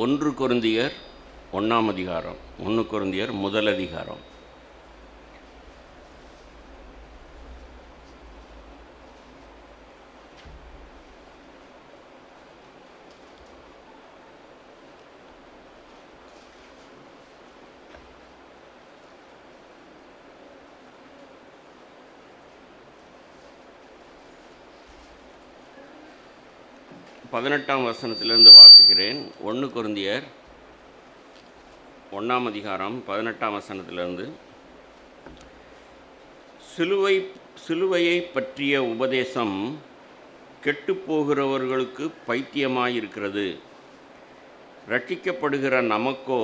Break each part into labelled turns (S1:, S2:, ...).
S1: ஒன்று கொரிந்தியர் 1ஆம் அதிகாரம். 1 கொரிந்தியர் முதல் அதிகாரம். பதினெட்டாம் வசனத்திலிருந்து வாசிக்கிறேன். 1 கொரிந்தியர் 1ஆம் அதிகாரம் 18ஆம் வசனத்திலிருந்து. சிலுவையை பற்றிய உபதேசம் கெட்டுப்போகிறவர்களுக்கு பைத்தியமாயிருக்கிறது, ரட்சிக்கப்படுகிற நமக்கோ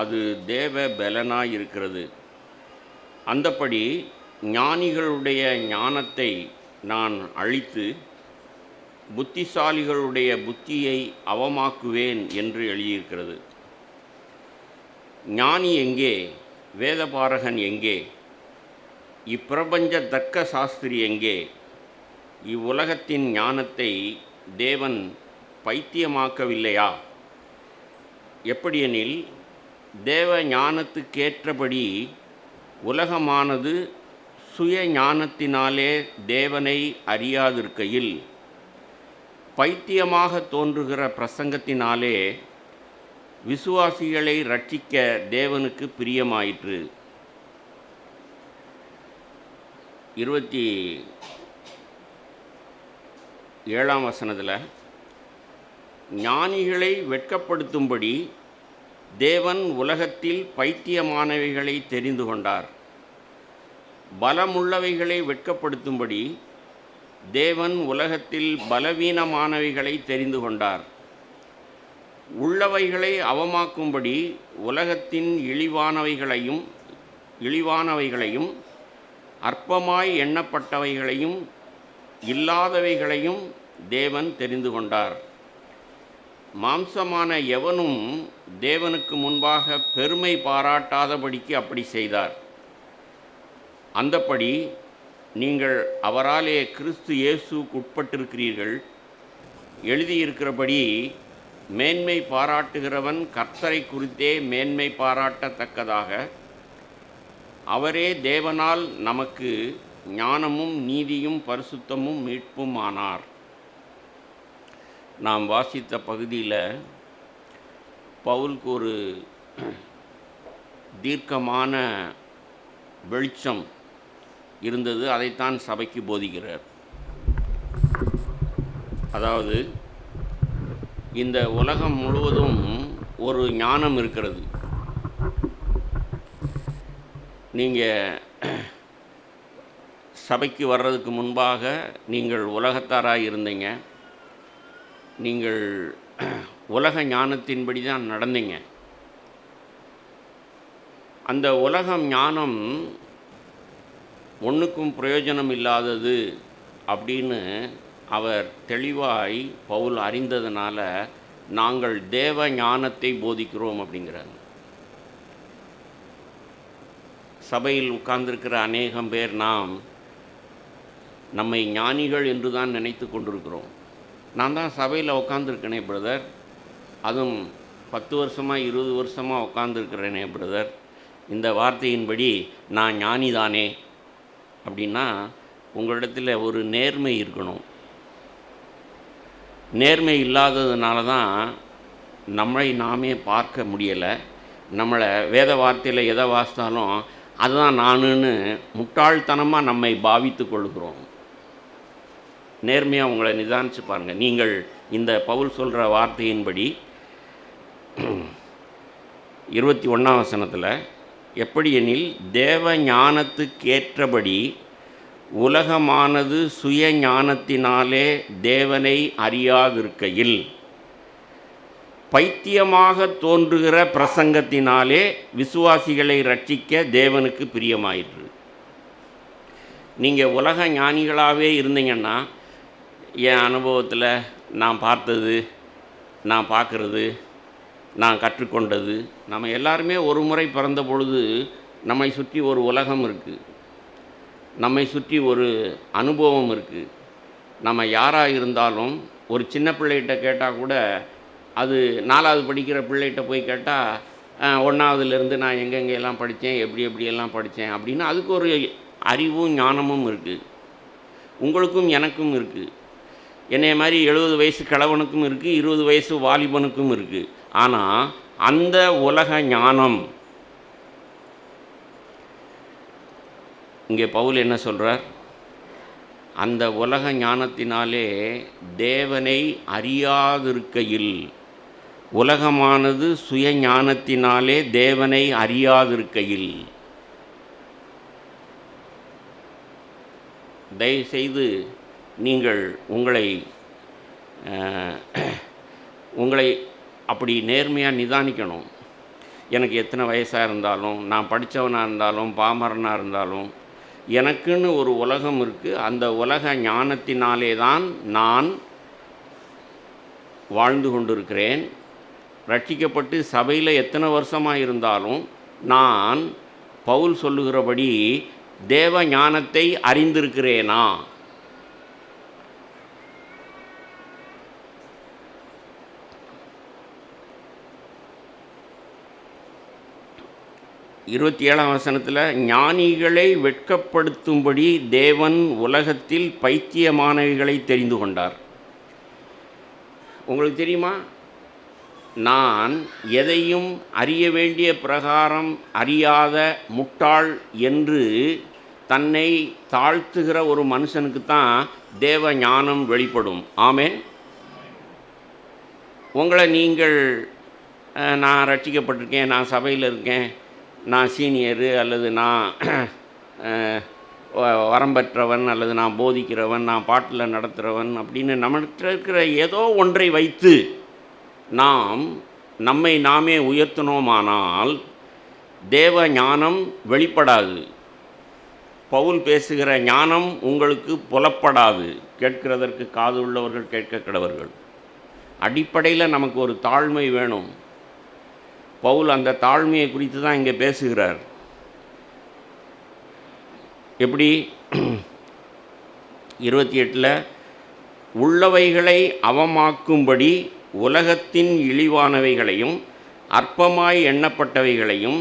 S1: அது தேவ பலனாயிருக்கிறது. அந்தப்படி ஞானிகளுடைய ஞானத்தை நான் அழித்து புத்திசாலிகளுடைய புத்தியை அவமாக்குவேன் என்று எழுதியிருக்கிறது. ஞானி எங்கே? வேதபாரகன் எங்கே? இப்பிரபஞ்ச தர்க்க சாஸ்திரி எங்கே? இவ்வுலகத்தின் ஞானத்தை தேவன் பைத்தியமாக்கவில்லையா? எப்படியெனில், தேவ ஞானத்துக்கேற்றபடி உலகமானது சுய ஞானத்தினாலே தேவனை அறியாதிருக்கையில், பைத்தியமாக தோன்றுகிற பிரசங்கத்தினாலே விசுவாசிகளை ரட்சிக்க தேவனுக்கு பிரியமாயிற்று. 27ஆம் வசனத்தில், ஞானிகளை வெட்கப்படுத்தும்படி தேவன் உலகத்தில் பைத்தியமானவைகளை தெரிந்து கொண்டார். பலமுள்ளவைகளை வெட்கப்படுத்தும்படி தேவன் உலகத்தில் பலவீனமானவைகளை தெரிந்து கொண்டார். உள்ளவைகளை அவமாக்கும்படி உலகத்தின் இழிவானவைகளையும் அற்பமாய் எண்ணப்பட்டவைகளையும் இல்லாதவைகளையும் தேவன் தெரிந்து கொண்டார். மாம்சமான எவனும் தேவனுக்கு முன்பாக பெருமை பாராட்டாதபடிக்கு அப்படி செய்தார். அந்தப்படி நீங்கள் அவராலே கிறிஸ்து இயேசுவுக்கு உட்பட்டிருக்கிறீர்கள். எழுதியிருக்கிறபடி, மேன்மை பாராட்டுகிறவன் கர்த்தரை குறித்தே மேன்மை பாராட்டத்தக்கதாக அவரே தேவனால் நமக்கு ஞானமும் நீதியும் பரிசுத்தமும் மீட்பும் ஆனார். நாம் வாசித்த பகுதியில் பவுலுக்கு ஒரு தீர்க்கமான வெளிச்சம் இருந்தது. அதைத்தான் சபைக்கு போதிக்கிறார். அதாவது, இந்த உலகம் முழுவதும் ஒரு ஞானம் இருக்கிறது. நீங்கள் சபைக்கு வர்றதுக்கு முன்பாக நீங்கள் உலகத்தாராக இருந்தீங்க. நீங்கள் உலக ஞானத்தின்படி தான் நடந்தீங்க. அந்த உலகம் ஞானம் ஒன்றுக்கும் பிரயோஜனம் இல்லாதது அப்படின்னு அவர் தெளிவாய் பவுல் அறிந்ததுனால, நாங்கள் தேவ ஞானத்தை போதிக்கிறோம் அப்படிங்கிறாங்க. சபையில் உட்கார்ந்திருக்கிற அநேகம் பேர் நம்மை ஞானிகள் என்று தான் நினைத்து கொண்டிருக்கிறோம். நான் தான் சபையில் உட்காந்துருக்கேனே பிரதர், அதுவும் 10 வருஷமாக 20 வருஷமாக உட்காந்துருக்கிறேனே பிரதர், இந்த வார்த்தையின்படி நான் ஞானி தானே அப்படின்னா உங்களிடத்தில் ஒரு நேர்மை இருக்கணும். நேர்மை இல்லாததுனால தான் நம்மளை நாமே பார்க்க முடியலை. நம்மளை வேத வார்த்தையில் எதை வாசித்தாலும் அதுதான் நானுன்னு முட்டாள்தனமாக நம்மை பாவித்து கொள்கிறோம். நேர்மையாக உங்களை நிதானித்து பாருங்கள். நீங்கள் இந்த பவுல் சொல்கிற வார்த்தையின்படி 21ஆம் வசனத்தில், எப்படியெனில் தேவ ஞானத்துக்கேற்றபடி உலகமானது சுய ஞானத்தினாலே தேவனை அறியாதிருக்கையில், பைத்தியமாக தோன்றுகிற பிரசங்கத்தினாலே விசுவாசிகளை ரட்சிக்க தேவனுக்கு பிரியமாயிற்று. நீங்கள் உலக ஞானிகளாகவே இருந்தீங்கன்னா, என் அனுபவத்தில் நான் பார்த்தது, நான் பார்க்குறது, நான் கற்றுக்கொண்டது, நம்ம எல்லாருமே ஒரு முறை பிறந்த பொழுது நம்மை சுற்றி ஒரு உலகம் இருக்குது, நம்மை சுற்றி ஒரு அனுபவம் இருக்குது. நம்ம யாராக இருந்தாலும் ஒரு சின்ன பிள்ளைகிட்ட கேட்டால் கூட அது 4வது படிக்கிற பிள்ளைகிட்ட போய் கேட்டால் 1வதுலேருந்து நான் எங்கெங்கெல்லாம் படித்தேன், எப்படியெல்லாம் படித்தேன் அப்படின்னு அதுக்கு ஒரு அறிவும் ஞானமும் இருக்குது. உங்களுக்கும் எனக்கும் இருக்குது. என்னைய மாதிரி 70 வயசு கிழவனுக்கும் இருக்குது, 20 வயசு வாலிபனுக்கும் இருக்குது. ஆனால் அந்த உலக ஞானம், இங்கே பவுல் என்ன சொல்கிறார்? அந்த உலக ஞானத்தினாலே தேவனை அறியாதிருக்கையில், உலகமானது சுய ஞானத்தினாலே தேவனை அறியாதிருக்கையில், தயவுசெய்து நீங்கள் உங்களை அப்படி நேர்மையாக நிதானிக்கணும். எனக்கு எத்தனை வயசாக இருந்தாலும், நான் படித்தவனாக இருந்தாலும், பாமரனாக இருந்தாலும், எனக்குன்னு ஒரு உலகம் இருக்குது. அந்த உலக ஞானத்தினாலே தான் நான் வாழ்ந்து கொண்டிருக்கிறேன். ரட்சிக்கப்பட்டு சபையில் எத்தனை வருஷமாக இருந்தாலும் நான் பவுல் சொல்லுகிறபடி தேவ ஞானத்தை அறிந்திருக்கிறேனா? இருபத்தி 7ஆம் வசனத்தில், ஞானிகளை வெட்கப்படுத்தும்படி தேவன் உலகத்தில் பைத்தியமானவைகளை தெரிந்து கொண்டார். உங்களுக்கு தெரியுமா, நான் எதையும் அறிய வேண்டிய பிரகாரம் அறியாத முட்டாள் என்று தன்னை தாழ்த்துகிற ஒரு மனுஷனுக்கு தான் தேவ ஞானம் வெளிப்படும். ஆமென். உங்களை நீங்கள் நான் ரட்சிக்கப்பட்டிருக்கேன், நான் சபையில் இருக்கேன், நான் சீனியரு, அல்லது நான் வரம்பற்றவன், அல்லது நான் போதிக்கிறவன், நான் பாட்டில் நடத்துகிறவன் அப்படின்னு நம்மகிட்ட இருக்கிற ஏதோ ஒன்றை வைத்து நாம் நம்மை நாமே உயர்த்தினோமானால் தேவ ஞானம் வெளிப்படாது. பவுல் பேசுகிற ஞானம் உங்களுக்கு புலப்படாது. கேட்கிறதற்கு காது உள்ளவர்கள் கேட்க கடவர்கள். அடிப்படையில் நமக்கு ஒரு தாழ்மை வேணும். பவுல் அந்த தாழ்மையை குறித்து தான் இங்கே பேசுகிறார். எப்படி? 28 உள்ளவைகளை அவமாக்கும்படி உலகத்தின் இழிவானவைகளையும் அற்பமாய் எண்ணப்பட்டவைகளையும்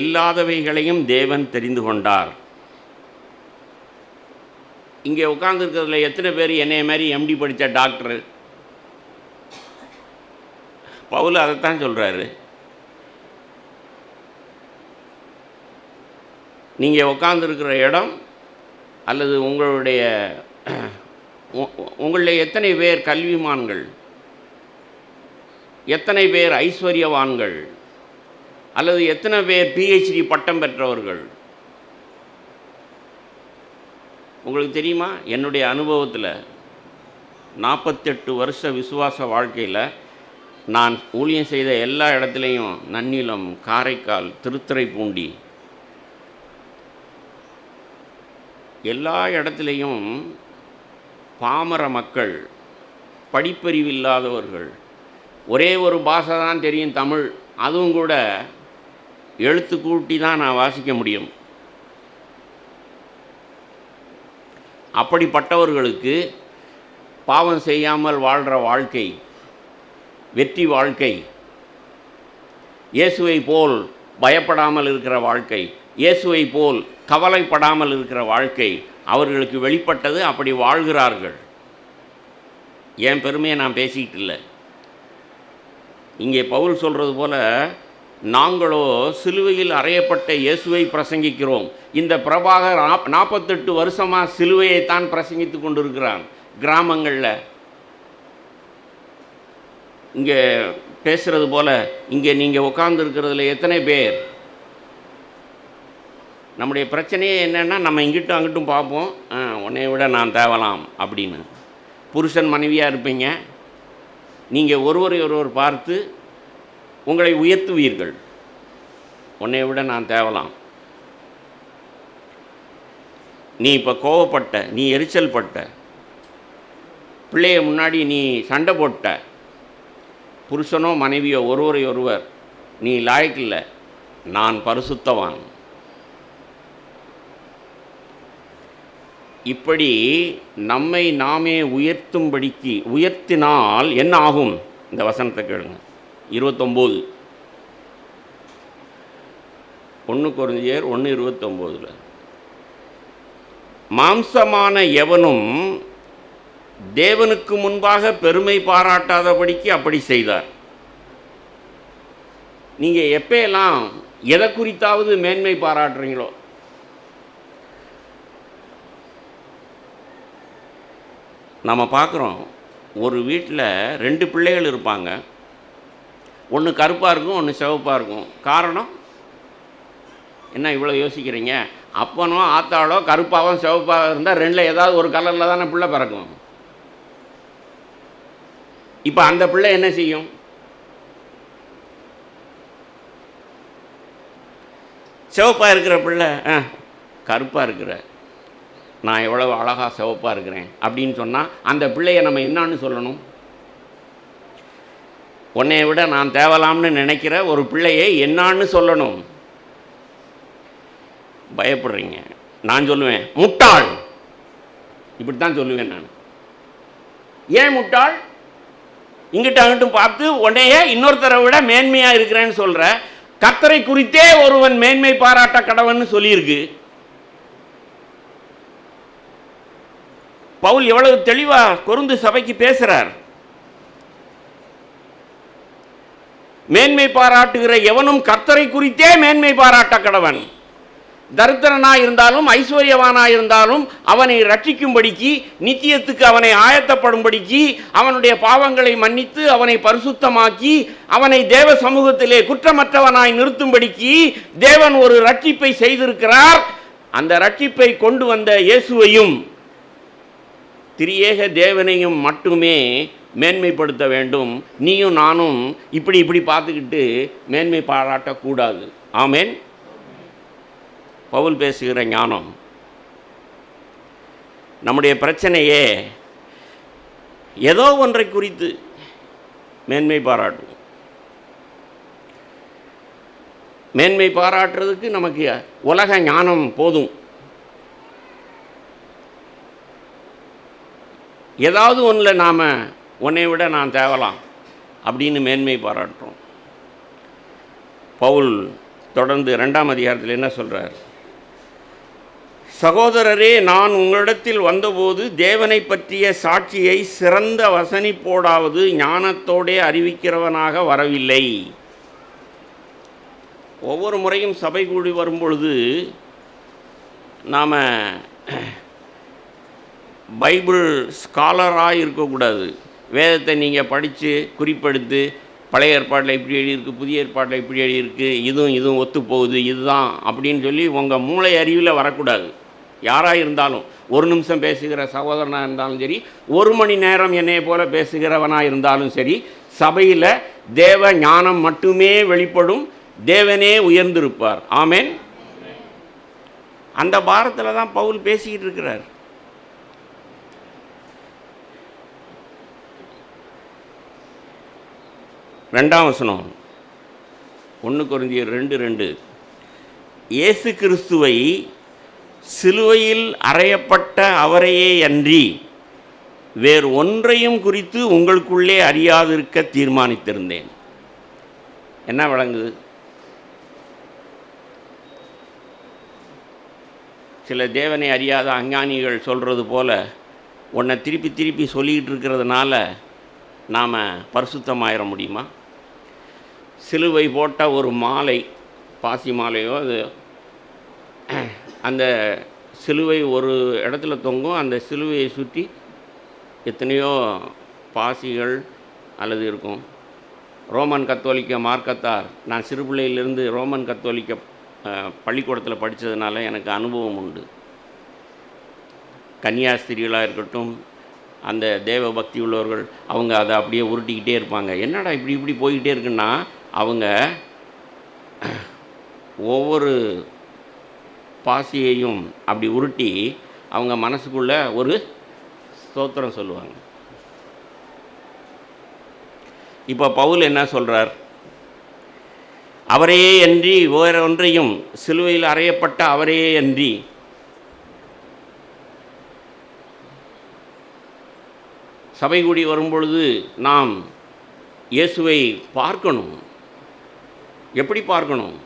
S1: இல்லாதவைகளையும் தேவன் தெரிந்து கொண்டார். இங்கே உட்கார்ந்துருக்கிறதுல எத்தனை பேர் என்னைய மாதிரி எம்டி படித்த டாக்டரு? பவுல் அதைத்தான் சொல்கிறாரு. நீங்கள் உட்கார்ந்துருக்கிற இடம் அல்லது உங்களுடைய எத்தனை பேர் கல்விமான்கள், எத்தனை பேர் ஐஸ்வர்யவான்கள், அல்லது எத்தனை பேர் PhD பட்டம் பெற்றவர்கள்? உங்களுக்கு தெரியுமா? என்னுடைய அனுபவத்தில் 48 வருஷ விசுவாச வாழ்க்கையில் நான் ஊழியம் செய்த எல்லா இடத்துலையும், நன்னிலம், காரைக்கால், திருத்துறைப்பூண்டி, எல்லா இடத்துலையும் பாமர மக்கள், படிப்பறிவு இல்லாதவர்கள், ஒரே ஒரு பாஷை தான் தெரியும், தமிழ். அதுவும் கூட எழுத்து கூட்டி தான் நான் வாசிக்க முடியும். அப்படிப்பட்டவர்களுக்கு பாவம் செய்யாமல் வாழ்கிற வாழ்க்கை வெற்றி வாழ்க்கை, இயேசுவை போல் பயப்படாமல் இருக்கிற வாழ்க்கை, இயேசுவை போல் கவலைப்படாமல் இருக்கிற வாழ்க்கை அவர்களுக்கு வெளிப்பட்டது. அப்படி வாழ்கிறார்கள். என் பெருமையை நான் பேசிக்கிட்டு இல்லை. இங்கே பவுல் சொல்கிறது போல், நாங்களோ சிலுவையில் அறையப்பட்ட இயேசுவை பிரசங்கிக்கிறோம். இந்த பிரபாகர் 48 வருஷமாக சிலுவையைத்தான் பிரசங்கித்து கொண்டிருக்கிறான் கிராமங்களில். இங்கே பேசுகிறது போல், இங்கே நீங்கள் உட்கார்ந்துருக்கிறதுல எத்தனை பேர்? நம்முடைய பிரச்சனையே என்னென்னா, நம்ம இங்கிட்டும் அங்கிட்டும் பார்ப்போம், உன்னை விட நான் தேவலாம் அப்படின்னு. புருஷன் மனைவியாக இருப்பீங்க, நீங்கள் ஒருவரை ஒருவர் பார்த்து உங்களை உயர்த்துவீர்கள். உன்னை விட நான் தேவலாம். நீ இப்போ கோவப்பட்ட, நீ எரிச்சல் பட்ட, பிள்ளைய முன்னாடி நீ சண்டை போட்ட, புருஷனோ மனைவியோ ஒருவரை ஒருவர், நீ லாயக்கில்லை, நான் பரிசுத்தவான். இப்படி நம்மை நாமே உயர்த்தினால் என்ன ஆகும்? இந்த வசனத்தை கேளுங்க. 29 1 கொரிந்தியர் 1:29 மாம்சமான எவனும் தேவனுக்கு முன்பாக பெருமை பாராட்டாதபடிக்கு அப்படி செய்தார். நீங்கள் எப்பெல்லாம் எதை குறித்தாவது மேன்மை பாராட்டுறீங்களோ, நம்ம பார்க்குறோம், ஒரு வீட்டில் 2 பிள்ளைகள் இருப்பாங்க. ஒன்று கருப்பாக இருக்கும், ஒன்று சிவப்பாக இருக்கும். காரணம் என்ன? இவ்வளோ யோசிக்கிறீங்க? அப்பனோ ஆத்தாளோ கருப்பாகவும் சிவப்பாக இருந்தால் 2ல் ஏதாவது ஒரு கலரில் தானே பிள்ளை பிறக்கும். இப்போ அந்த பிள்ளை என்ன செய்யும்? சிவப்பாக இருக்கிற பிள்ளை கருப்பாக இருக்கிற நான் எவ்வளவு அழகாக சிவப்பாக இருக்கிறேன் அப்படின்னு சொன்னால் அந்த பிள்ளையை நம்ம என்னான்னு சொல்லணும்? உன்னைய விட நான் தேவலாம்னு நினைக்கிற ஒரு பிள்ளையை என்னான்னு சொல்லணும்? பயப்படுறீங்க. நான் சொல்லுவேன் முட்டாள். இப்படி தான் சொல்லுவேன் நான். ஏன் முட்டாள்? இங்கிட்ட அங்கிட்டும் பார்த்து உன்னையே இன்னொருத்தரை விட மேன்மையாக இருக்கிறேன்னு சொல்கிற. கர்த்தரை குறித்தே ஒருவன் மேன்மை பாராட்ட கடவன்னு சொல்லியிருக்கு. பவுல் எவ்வளவு தெளிவா கொரிந்து சபைக்கு பேசுறார். மேன்மை பாராட்டுகிற எவனும் கர்த்தரை குறித்தே மேன்மை பாராட்ட கடவன். தரித்திரனாய் இருந்தாலும் ஐஸ்வர்யவானாய் இருந்தாலும் அவனை ரட்சிக்கும்படிக்கு, நித்தியத்துக்கு அவனை ஆயத்தப்படும்படிக்கு, அவனுடைய பாவங்களை மன்னித்து அவனை பரிசுத்தமாக்கி அவனை தேவ சமூகத்திலே குற்றமற்றவனாய் நிறுத்தும்படிக்கு தேவன் ஒரு ரட்சிப்பை செய்திருக்கிறார். அந்த ரட்சிப்பை கொண்டு வந்த இயேசுவையும் திரியேக தேவனையும் மட்டுமே மேன்மைப்படுத்த வேண்டும். நீயும் நானும் இப்படி இப்படி பார்த்துக்கிட்டு மேன்மை பாராட்டக்கூடாது. ஆமேன். பவுல் பேசுகிற ஞானம். நம்முடைய பிரச்சனையே ஏதோ ஒன்றை குறித்து மேன்மை பாராட்டுவோம். மேன்மை பாராட்டுறதுக்கு நமக்கு உலக ஞானம் போதும். ஏதாவது ஒன்றில் நாம் உன்னை விட நான் தேவலாம் அப்படின்னு மேன்மை பாராட்டுறோம். பவுல் தொடர்ந்து 2ஆம் அதிகாரத்தில் என்ன சொல்கிறார்? சகோதரரே, நான் உங்களிடத்தில் வந்தபோது தேவனை பற்றிய சாட்சியை சிறந்த வசனிப்போடாவது ஞானத்தோடே அறிவிக்கிறவனாக வரவில்லை. ஒவ்வொரு முறையும் சபை கூடி வரும்பொழுது நாம் பைபிள் ஸ்காலராக இருக்கக்கூடாது. வேதத்தை நீங்கள் படித்து குறிப்பெடுத்து பழைய ஏற்பாட்டில் இப்படி எழுதியிருக்கு, புதிய ஏற்பாட்டில் இப்படி எழுதியிருக்கு, இதுவும் ஒத்து போகுது, இதுதான் அப்படின்னு சொல்லி உங்கள் மூளை அறிவில் வரக்கூடாது. யாராக இருந்தாலும், 1 நிமிஷம் பேசுகிற சகோதரனாக இருந்தாலும் சரி, 1 மணி நேரம் என்னையை போல பேசுகிறவனாக இருந்தாலும் சரி, சபையில் தேவ ஞானம் மட்டுமே வெளிப்படும். தேவனே உயர்ந்திருப்பார். ஆமேன். அந்த பாரத்தில் தான் பவுல் பேசிக்கிட்டு இருக்கிறார். ரெண்டாம் வசனம் 1 கொரிந்தியர் 2:2 இயேசு கிறிஸ்துவை சிலுவையில் அறையப்பட்ட அவரையே அன்றி வேறு ஒன்றையும் குறித்து உங்களுக்குள்ளே அறியாதிருக்க தீர்மானித்திருந்தேன். என்ன விளங்குது? சில தேவனை அறியாத அஞ்ஞானிகள் சொல்கிறது போல உன்னை திருப்பி திருப்பி சொல்லிக்கிட்டு இருக்கிறதுனால நாம் பரிசுத்தமாயிட முடியுமா? சிலுவை போட்ட ஒரு மாலை, பாசி மாலையோ, அது அந்த சிலுவை ஒரு இடத்துல தொங்கும். அந்த சிலுவையை சுற்றி எத்தனையோ பாசிகள் அல்லது இருக்கும். ரோமன் கத்தோலிக்க மார்க்கத்தார், நான் சிறு பிள்ளையிலிருந்து ரோமன் கத்தோலிக்க பள்ளிக்கூடத்தில் படித்ததுனால எனக்கு அனுபவம் உண்டு. கன்னியாஸ்திரிகளாக இருக்கட்டும், அந்த தேவ பக்தி உள்ளவர்கள், அவங்க அதை அப்படியே உருட்டிக்கிட்டே இருப்பாங்க. என்னடா இப்படி இப்படி போய்கிட்டே இருக்குன்னா, அவங்க ஒவ்வொரு பாசியையும் அப்படி உருட்டி அவங்க மனசுக்குள்ள ஒரு ஸ்தோத்திரம் சொல்லுவாங்க. இப்போ பவுல் என்ன சொல்கிறார்? அவரையே அன்றி வேற ஒன்றையும், சிலுவையில் அறையப்பட்ட அவரையே அன்றி சபை கூடி வரும்பொழுது நாம் இயேசுவை பார்க்கணும். எப்படி பார்க்கணும்?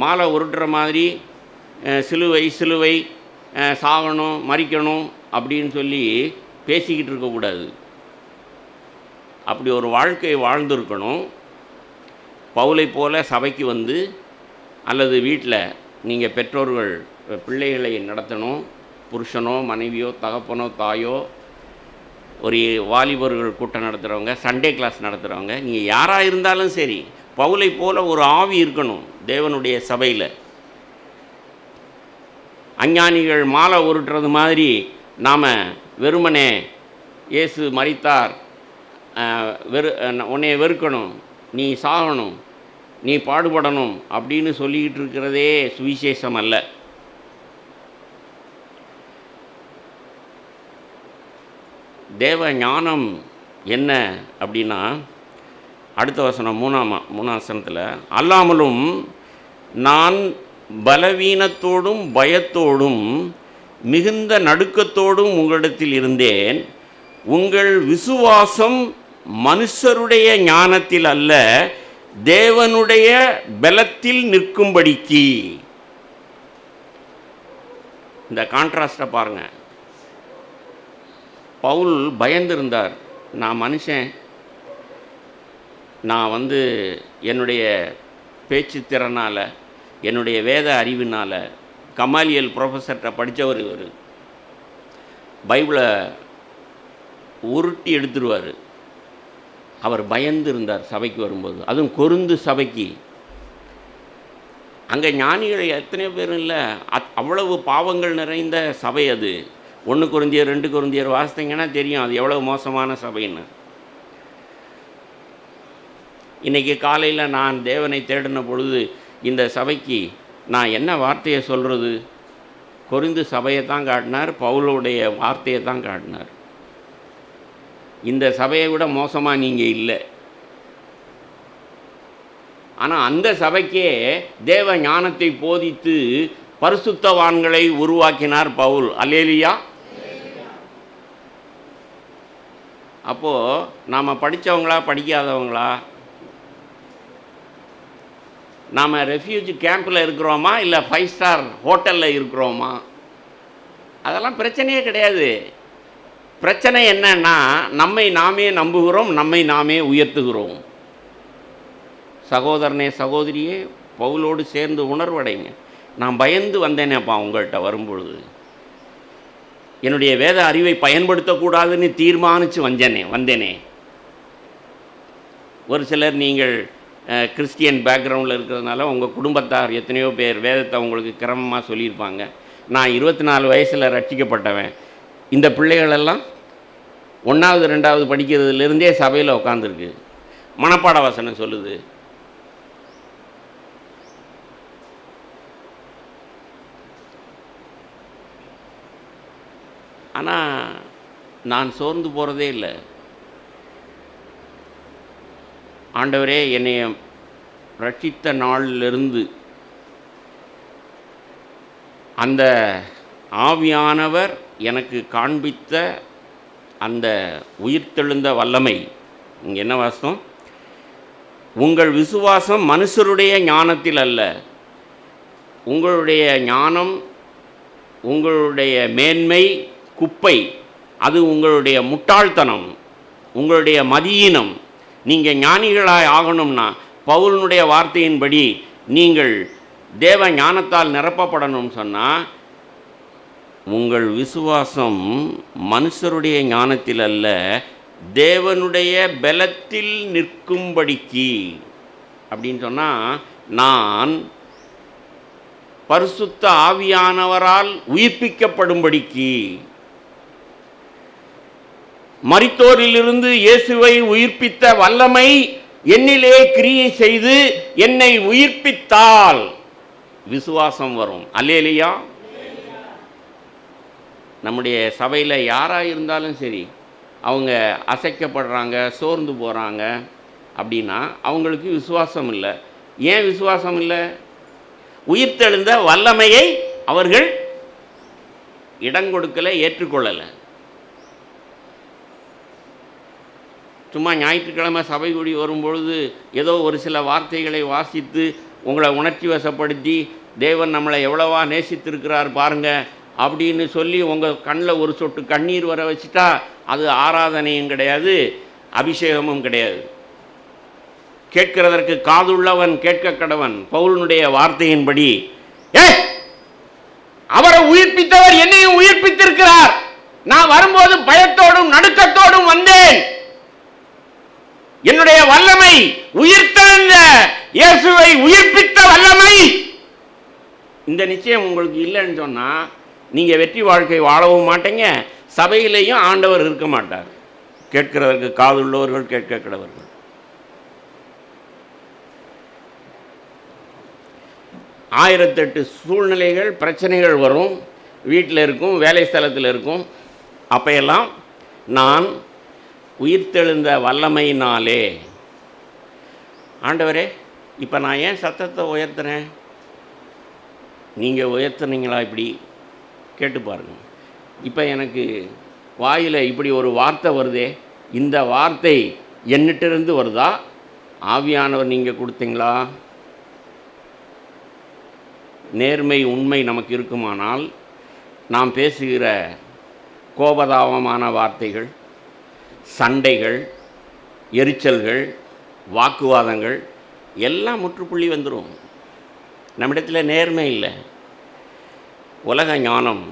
S1: மாலை உருட்டுற மாதிரி சிலுவை சிலுவை சாகணும் மரிக்கணும் அப்படின்னு சொல்லி பேசிக்கிட்டு இருக்கக்கூடாது. அப்படி ஒரு வாழ்க்கை வாழ்ந்துருக்கணும். பவுலை போல சபைக்கு வந்து அல்லது வீட்டில் நீங்கள் பெற்றோர்கள் பிள்ளைகளை நடத்தணும். புருஷனோ மனைவியோ தகப்பனோ தாயோ ஒரு வாலிபர்கள் கூட்டம் நடத்துகிறவங்க, சண்டே கிளாஸ் நடத்துகிறவங்க, நீங்கள் யாராக இருந்தாலும் சரி பவுலை போல ஒரு ஆவி இருக்கணும் தேவனுடைய சபையில். அஞ்ஞானிகள் மாலை உருட்டுறது மாதிரி நாம் வெறுமனே இயேசு மரித்தார், உன்னை வெறுக்கணும், நீ சாகணும், நீ பாடுபடணும் அப்படின்னு சொல்லிக்கிட்டு இருக்கிறதே சுவிசேஷம் அல்ல. தேவ ஞானம் என்ன அப்படின்னா, அடுத்த வசனம் மூணாம் வசனத்தில், அல்லாமலும் நான் பலவீனத்தோடும் பயத்தோடும் மிகுந்த நடுக்கத்தோடும் உங்களிடத்தில் இருந்தேன். உங்கள் விசுவாசம் மனுஷருடைய ஞானத்தில் அல்ல, தேவனுடைய பலத்தில் நிற்கும்படிக்கு. இந்த கான்ட்ராஸ்டை பாருங்கள். பவுல் பயந்திருந்தார். நான் மனுஷன், நான் என்னுடைய பேச்சு திறனால், என்னுடைய வேத அறிவினால், கமாலியல் ப்ரொஃபஸர்கிட்ட படித்தவர் இவர், பைபிளை உருட்டி எடுத்துருவார். அவர் பயந்து இருந்தார் சபைக்கு வரும்போது, அதுவும் கொருந்து சபைக்கு. அங்கே ஞானிகள் எத்தனையோ பேர் இல்லை, அவ்வளவு பாவங்கள் நிறைந்த சபை அது. 1 கொரிந்தியர் 2 கொரிந்தியர் வாசித்தீங்கன்னா தெரியும் அது எவ்வளோ மோசமான சபைன்னு. இன்றைக்கி காலையில் நான் தேவனை தேடின பொழுது இந்த சபைக்கு நான் என்ன வார்த்தையை சொல்கிறது? கொரிந்து சபையை தான் காட்டினார், பவுலுடைய வார்த்தையை தான் காட்டினார். இந்த சபையை விட மோசமாக நீங்கள் இல்லை. ஆனால் அந்த சபைக்கே தேவ ஞானத்தை போதித்து பரிசுத்தவான்களை உருவாக்கினார் பவுல். அல்லேலூயா. அப்போது நாம் படித்தவங்களா படிக்காதவங்களா? நாம் ரெஃப்யூஜி கேம்பில் இருக்கிறோமா இல்லை 5 ஸ்டார் ஹோட்டலில் இருக்கிறோமா? அதெல்லாம் பிரச்சனையே கிடையாது. பிரச்சனை என்னன்னா, நம்மை நாமே நம்புகிறோம், நம்மை நாமே உயர்த்துகிறோம். சகோதரனே சகோதரியே, பவுலோடு சேர்ந்து உணர்வடைங்க. நான் பயந்து வந்தேனேப்பா உங்கள்கிட்ட வரும்பொழுது, என்னுடைய வேத அறிவை பயன்படுத்தக்கூடாதுன்னு தீர்மானித்து வந்தேனே. ஒரு சிலர் நீங்கள் கிறிஸ்டியன் பேக்ரவுண்டில் இருக்கிறதுனால உங்கள் குடும்பத்தார் எத்தனையோ பேர் வேதத்தை உங்களுக்கு கிரமமாக சொல்லியிருப்பாங்க. நான் 24 வயசில் ரட்சிக்கப்பட்டவன். இந்த பிள்ளைகளெல்லாம் 1வது 2வது படிக்கிறதுலேருந்தே சபையில் உட்காந்துருக்கு, மனப்பாட வசனம் சொல்லுது. ஆனால் நான் சோர்ந்து போகிறதே இல்லை. ஆண்டவரே, என்னை ரட்சித்த நாளிலிருந்து அந்த ஆவியானவர் எனக்கு காண்பித்த அந்த உயிர்த்தெழுந்த வல்லமை. இங்கே என்ன வாசம்? உங்கள் விசுவாசம் மனுஷருடைய ஞானத்தில் அல்ல. உங்களுடைய ஞானம், உங்களுடைய மேன்மை குப்பை, அது உங்களுடைய முட்டாள்தனம், உங்களுடைய மதியீனம். நீங்கள் ஞானிகளாய் ஆகணும்னா பவுலினுடைய வார்த்தையின்படி நீங்கள் தேவ ஞானத்தால் நிரப்பப்படணும்னு சொன்னால், உங்கள் விசுவாசம் மனுஷருடைய ஞானத்தில் அல்ல, தேவனுடைய பலத்தில் நிற்கும்படிக்கு. அப்படின்னு சொன்னால், நான் பரிசுத்த ஆவியானவரால் உயிர்ப்பிக்கப்படும்படிக்கு, மரித்தோரிலிருந்து இயேசுவை உயிர்ப்பித்த வல்லமை என்னிலே கிரியை செய்து என்னை உயிர்ப்பித்தால் விசுவாசம் வரும். அல்லேலூயா. நம்முடைய சபையில் யாராக இருந்தாலும் சரி, அவங்க அசைக்கப்படுறாங்க, சோர்ந்து போகிறாங்க அப்படின்னா அவங்களுக்கு விசுவாசம் இல்லை. ஏன் விசுவாசம் இல்லை? உயிர்த்தெழுந்த வல்லமையை அவர்கள் இடங்கொடுக்கலை, ஏற்றுக்கொள்ளலை. சும்மா ஞாயிற்றுக்கிழமை சபை கூடி வரும்பொழுது ஏதோ ஒரு சில வார்த்தைகளை வாசித்து உங்களை உணர்ச்சி வசப்படுத்தி தேவன் நம்மளை எவ்வளவா நேசித்திருக்கிறார் பாருங்கள் அப்படின்னு சொல்லி உங்கள் கண்ணில் ஒரு சொட்டு கண்ணீர் வர வச்சுட்டா அது ஆராதனையும் கிடையாது, அபிஷேகமும் கிடையாது. கேட்கிறதற்கு காதுள்ளவன் கேட்க கடவன். பவுலினுடைய வார்த்தையின்படி அவரை உயிர்ப்பித்தவர் என்னையும் உயிர்ப்பித்திருக்கிறார். நான் வரும்போது பயத்தோடும் நடுக்கத்தோடும் வந்தேன். என்னுடைய வல்லமை உயிர்த்தெழுந்த இயேசுவை உயிர்ப்பித்த வல்லமை. இந்த நிச்சயம் உங்களுக்கு இல்லைன்னு சொன்னா நீங்க வெற்றி வாழ்க்கை வாழவும் மாட்டீங்க, சபையிலேயும் ஆண்டவர் இருக்க மாட்டார். கேட்கிறதற்கு காதுள்ளவர்கள் கேட்க கடவர்கள். ஆயிரத்தெட்டு சூழ்நிலைகள் பிரச்சனைகள் வரும், வீட்டில் இருக்கும், வேலை ஸ்தலத்தில் இருக்கும். அப்பையெல்லாம் நான் உயிர்த்தெழுந்த வல்லமையினாலே, ஆண்டவரே இப்போ நான் ஏன் சத்தத்தை உயர்த்துறேன், நீங்கள் உயர்த்துனீங்களா இப்படி கேட்டு பாருங்கள். இப்போ எனக்கு வாயில் இப்படி ஒரு வார்த்தை வருதே, இந்த வார்த்தை என்னிட்டிருந்து வருதா, ஆவியானவர் நீங்கள் கொடுத்தீங்களா? நேர்மை உண்மை நமக்கு இருக்குமானால் நாம் பேசுகிற கோபதாபமான வார்த்தைகள், சண்டைகள், எரிச்சல்கள், வாக்குவாதங்கள் எல்லாம் முற்றுப்புள்ளி வந்துடும். நம்மிடத்தில் நேர்மை இல்லை, உலக ஞானம்.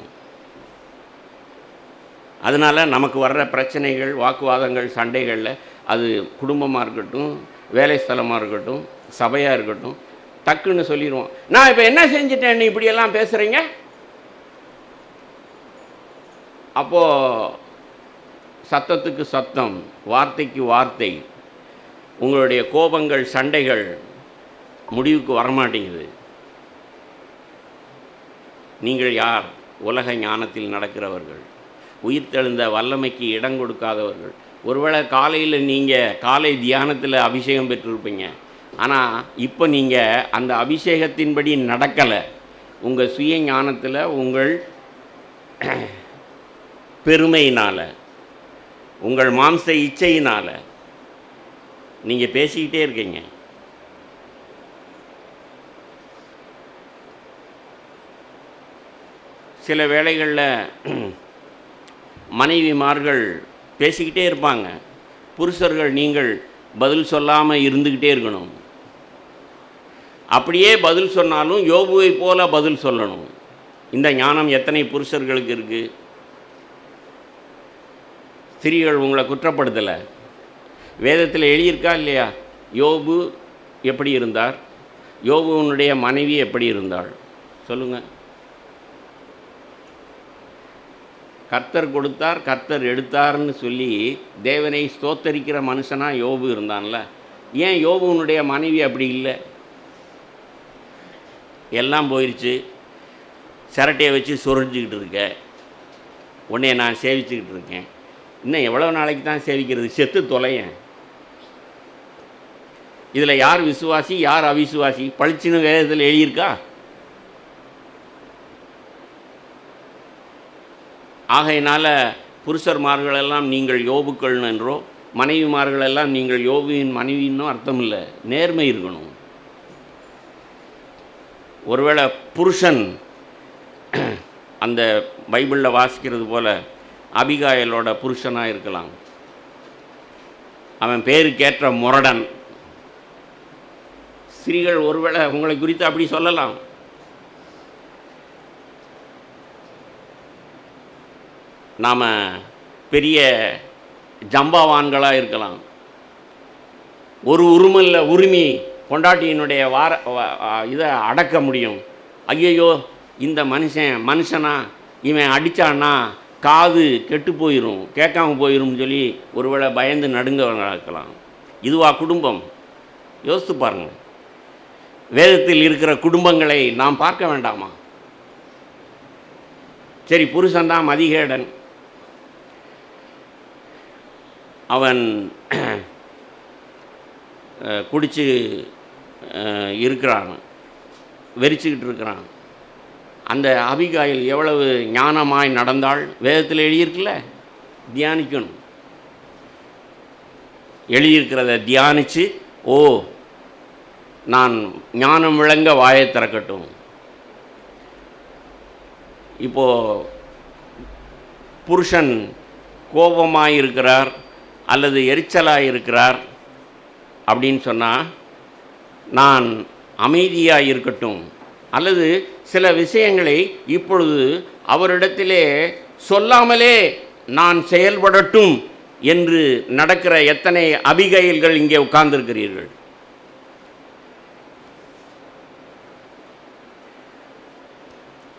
S1: அதனால் நமக்கு வர்ற பிரச்சனைகள், வாக்குவாதங்கள், சண்டைகளில் அது குடும்பமாக இருக்கட்டும், வேலை ஸ்தலமாக இருக்கட்டும், சபையாக இருக்கட்டும், டக்குன்னு சொல்லிடுவோம், நான் இப்போ என்ன செஞ்சிட்டேன்னு இப்படியெல்லாம் பேசுகிறீங்க. அப்போது சத்தத்துக்கு சத்தம், வார்த்தைக்கு வார்த்தை, உங்களுடைய கோபங்கள், சண்டைகள் முடிவுக்கு வரமாட்டேங்குது. நீங்கள் யார்? உலக ஞானத்தில் நடக்கிறவர்கள், உயிர்த்தெழுந்த வல்லமைக்கு இடம் கொடுக்காதவர்கள். ஒருவேளை காலையில் நீங்கள் காலை தியானத்தில் அபிஷேகம் பெற்றிருப்பீங்க, ஆனால் இப்போ நீங்கள் அந்த அபிஷேகத்தின்படி நடக்கலை. உங்கள் சுய ஞானத்தில், உங்கள் பெருமையினால், உங்கள் மாம்ச இச்சையினால் நீங்கள் பேசிக்கிட்டே இருக்கீங்க. சில வேளைகளில் மனைவிமார்கள் பேசிக்கிட்டே இருப்பாங்க, புருஷர்கள் நீங்கள் பதில் சொல்லாமல் இருந்துக்கிட்டே இருக்கணும். அப்படியே பதில் சொன்னாலும் யோபுவை போல பதில் சொல்லணும். இந்த ஞானம் எத்தனை புருஷர்களுக்கு இருக்குது? ஸ்திரீகள் உங்களை குற்றப்படுத்தலை, வேதத்தில் எழுதியிருக்கா இல்லையா? யோபு எப்படி இருந்தார், யோபுவனுடைய மனைவி எப்படி இருந்தாள் சொல்லுங்கள். கர்த்தர் கொடுத்தார், கர்த்தர் எடுத்தார்னு சொல்லி தேவனை ஸ்தோத்தரிக்கிற மனுஷனாக யோபு இருந்தான்ல. ஏன் யோபுவனுடைய மனைவி அப்படி இல்லை? எல்லாம் போயிடுச்சு, சிரட்டையை வச்சு சுரஞ்சிக்கிட்டு இருக்க, உன்னைய நான் சேவிச்சுக்கிட்டு இருக்கேன், இன்னும் எவ்வளோ நாளைக்கு தான் சேவிக்கிறது, செத்து தொலையேன். இதில் யார் விசுவாசி யார் அவிசுவாசி பளிச்சுன்னு வேதத்தில் எழுதியிருக்கா? ஆகையினால் புருஷர்மார்களெல்லாம் நீங்கள் யோபுக்கள் என்றோ, மனைவிமார்களெல்லாம் நீங்கள் யோபுவின் மனைவின்னோ அர்த்தம் இல்லை. நேர்மை இருக்கணும். ஒருவேளை புருஷன் அந்த பைபிளில் வாசிக்கிறது போல் அபிகாயலோட புருஷனாக இருக்கலாம், அவன் பேருக்கேற்ற முரடன். ஸ்திரீகள் ஒருவேளை உங்களை குறித்து அப்படி சொல்லலாம். நாம் பெரிய ஜம்பாவான்களாக இருக்கலாம். ஒரு உரிமையில் உரிமை பொண்டாட்டியினுடைய இதை அடக்க முடியும். ஐயையோ இந்த மனுஷனா இவன் அடித்தான்னா காது கெட்டு போயிடும், கேட்காம போயிடும்னு சொல்லி ஒருவேளை பயந்து நடுங்கவங்களாக இருக்கலாம். இதுவா குடும்பம்? யோசித்து பாருங்கள். வேதத்தில் இருக்கிற குடும்பங்களை நாம் பார்க்க வேண்டாமா? சரி, புருஷன்தான் மதிகேடன், அவன் குடிச்சு இருக்கிறான், வெறிச்சுக்கிட்டு இருக்கிறான். அந்த அபிகாயில் எவ்வளவு ஞானமாய் நடந்தாள் வேதத்தில் எழுதியிருக்குல்ல, தியானிக்கணும். எழுதியிருக்கிறத தியானித்து, ஓ, நான் ஞானம் விளங்க வாயை திறக்கட்டும். இப்போது புருஷன் கோபமாக இருக்கிறார் அல்லது எரிச்சலாக இருக்கிறார் அப்படின்னு சொன்னால், நான் அமைதியாக இருக்கட்டும், அல்லது சில விஷயங்களை இப்பொழுது அவரிடத்திலே சொல்லாமலே நான் செயல்படட்டும் என்று நடக்கிற எத்தனை அபிகைல்கள் இங்கே உட்கார்ந்திருக்கிறீர்கள்.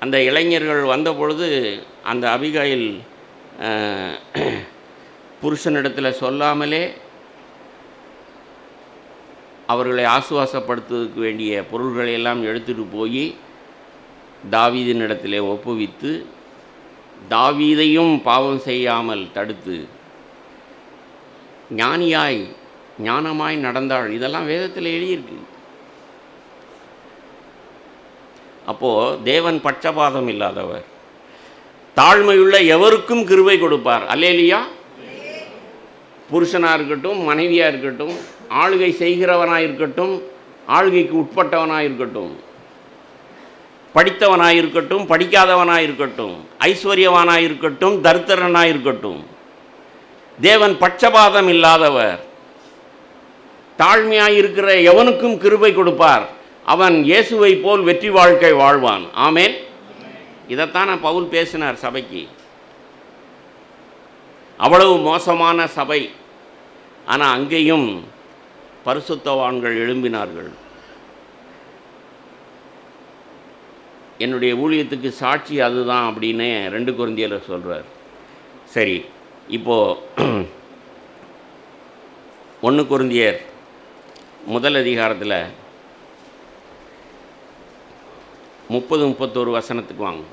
S1: அந்த இளைஞர்கள் வந்தபொழுது அந்த அபிகைல் புருஷனிடத்தில் சொல்லாமலே அவர்களை ஆசுவாசப்படுத்துவதற்கு வேண்டிய பொருள்களை எல்லாம் எடுத்துகிட்டு போய் தாவீதினிடத்திலே ஒப்புவித்து, தாவீதையும் பாவம் செய்யாமல் தடுத்து ஞானமாய் நடந்தாள். இதெல்லாம் வேதத்தில் எழுதியிருக்கு. அப்போது தேவன் பட்சபாதம் இல்லாதவர், தாழ்மையுள்ள எவருக்கும் கிருபை கொடுப்பார். அல்லேலூயா. புருஷனாக இருக்கட்டும், மனைவியாக இருக்கட்டும், ஆளுகை செய்கிறவனாக இருக்கட்டும், ஆளுகைக்கு உட்பட்டவனாக இருக்கட்டும், படித்தவனாக இருக்கட்டும், படிக்காதவனாக இருக்கட்டும், ஐஸ்வர்யவானாக இருக்கட்டும், தரித்திரனாக இருக்கட்டும், தேவன் பட்சபாதம் இல்லாதவர். தாழ்மையாக இருக்கிற எவனுக்கும் கிருபை கொடுப்பார். அவன் இயேசுவை போல் வெற்றி வாழ்க்கை வாழ்வான். ஆமேன். இதைத்தான் பவுல் பேசினார் சபைக்கு. அவ்வளவு மோசமான சபை, ஆனால் அங்கேயும் பரிசுத்தவான்கள் எழும்பினார்கள். என்னுடைய ஊழியத்துக்கு சாட்சி அதுதான் அப்படின்னு 2 கொரிந்தியர் சொல்கிறார். சரி, இப்போது 1 கொரிந்தியர் முதல் அதிகாரத்தில் 30-31 வசனத்துக்கு வாங்க.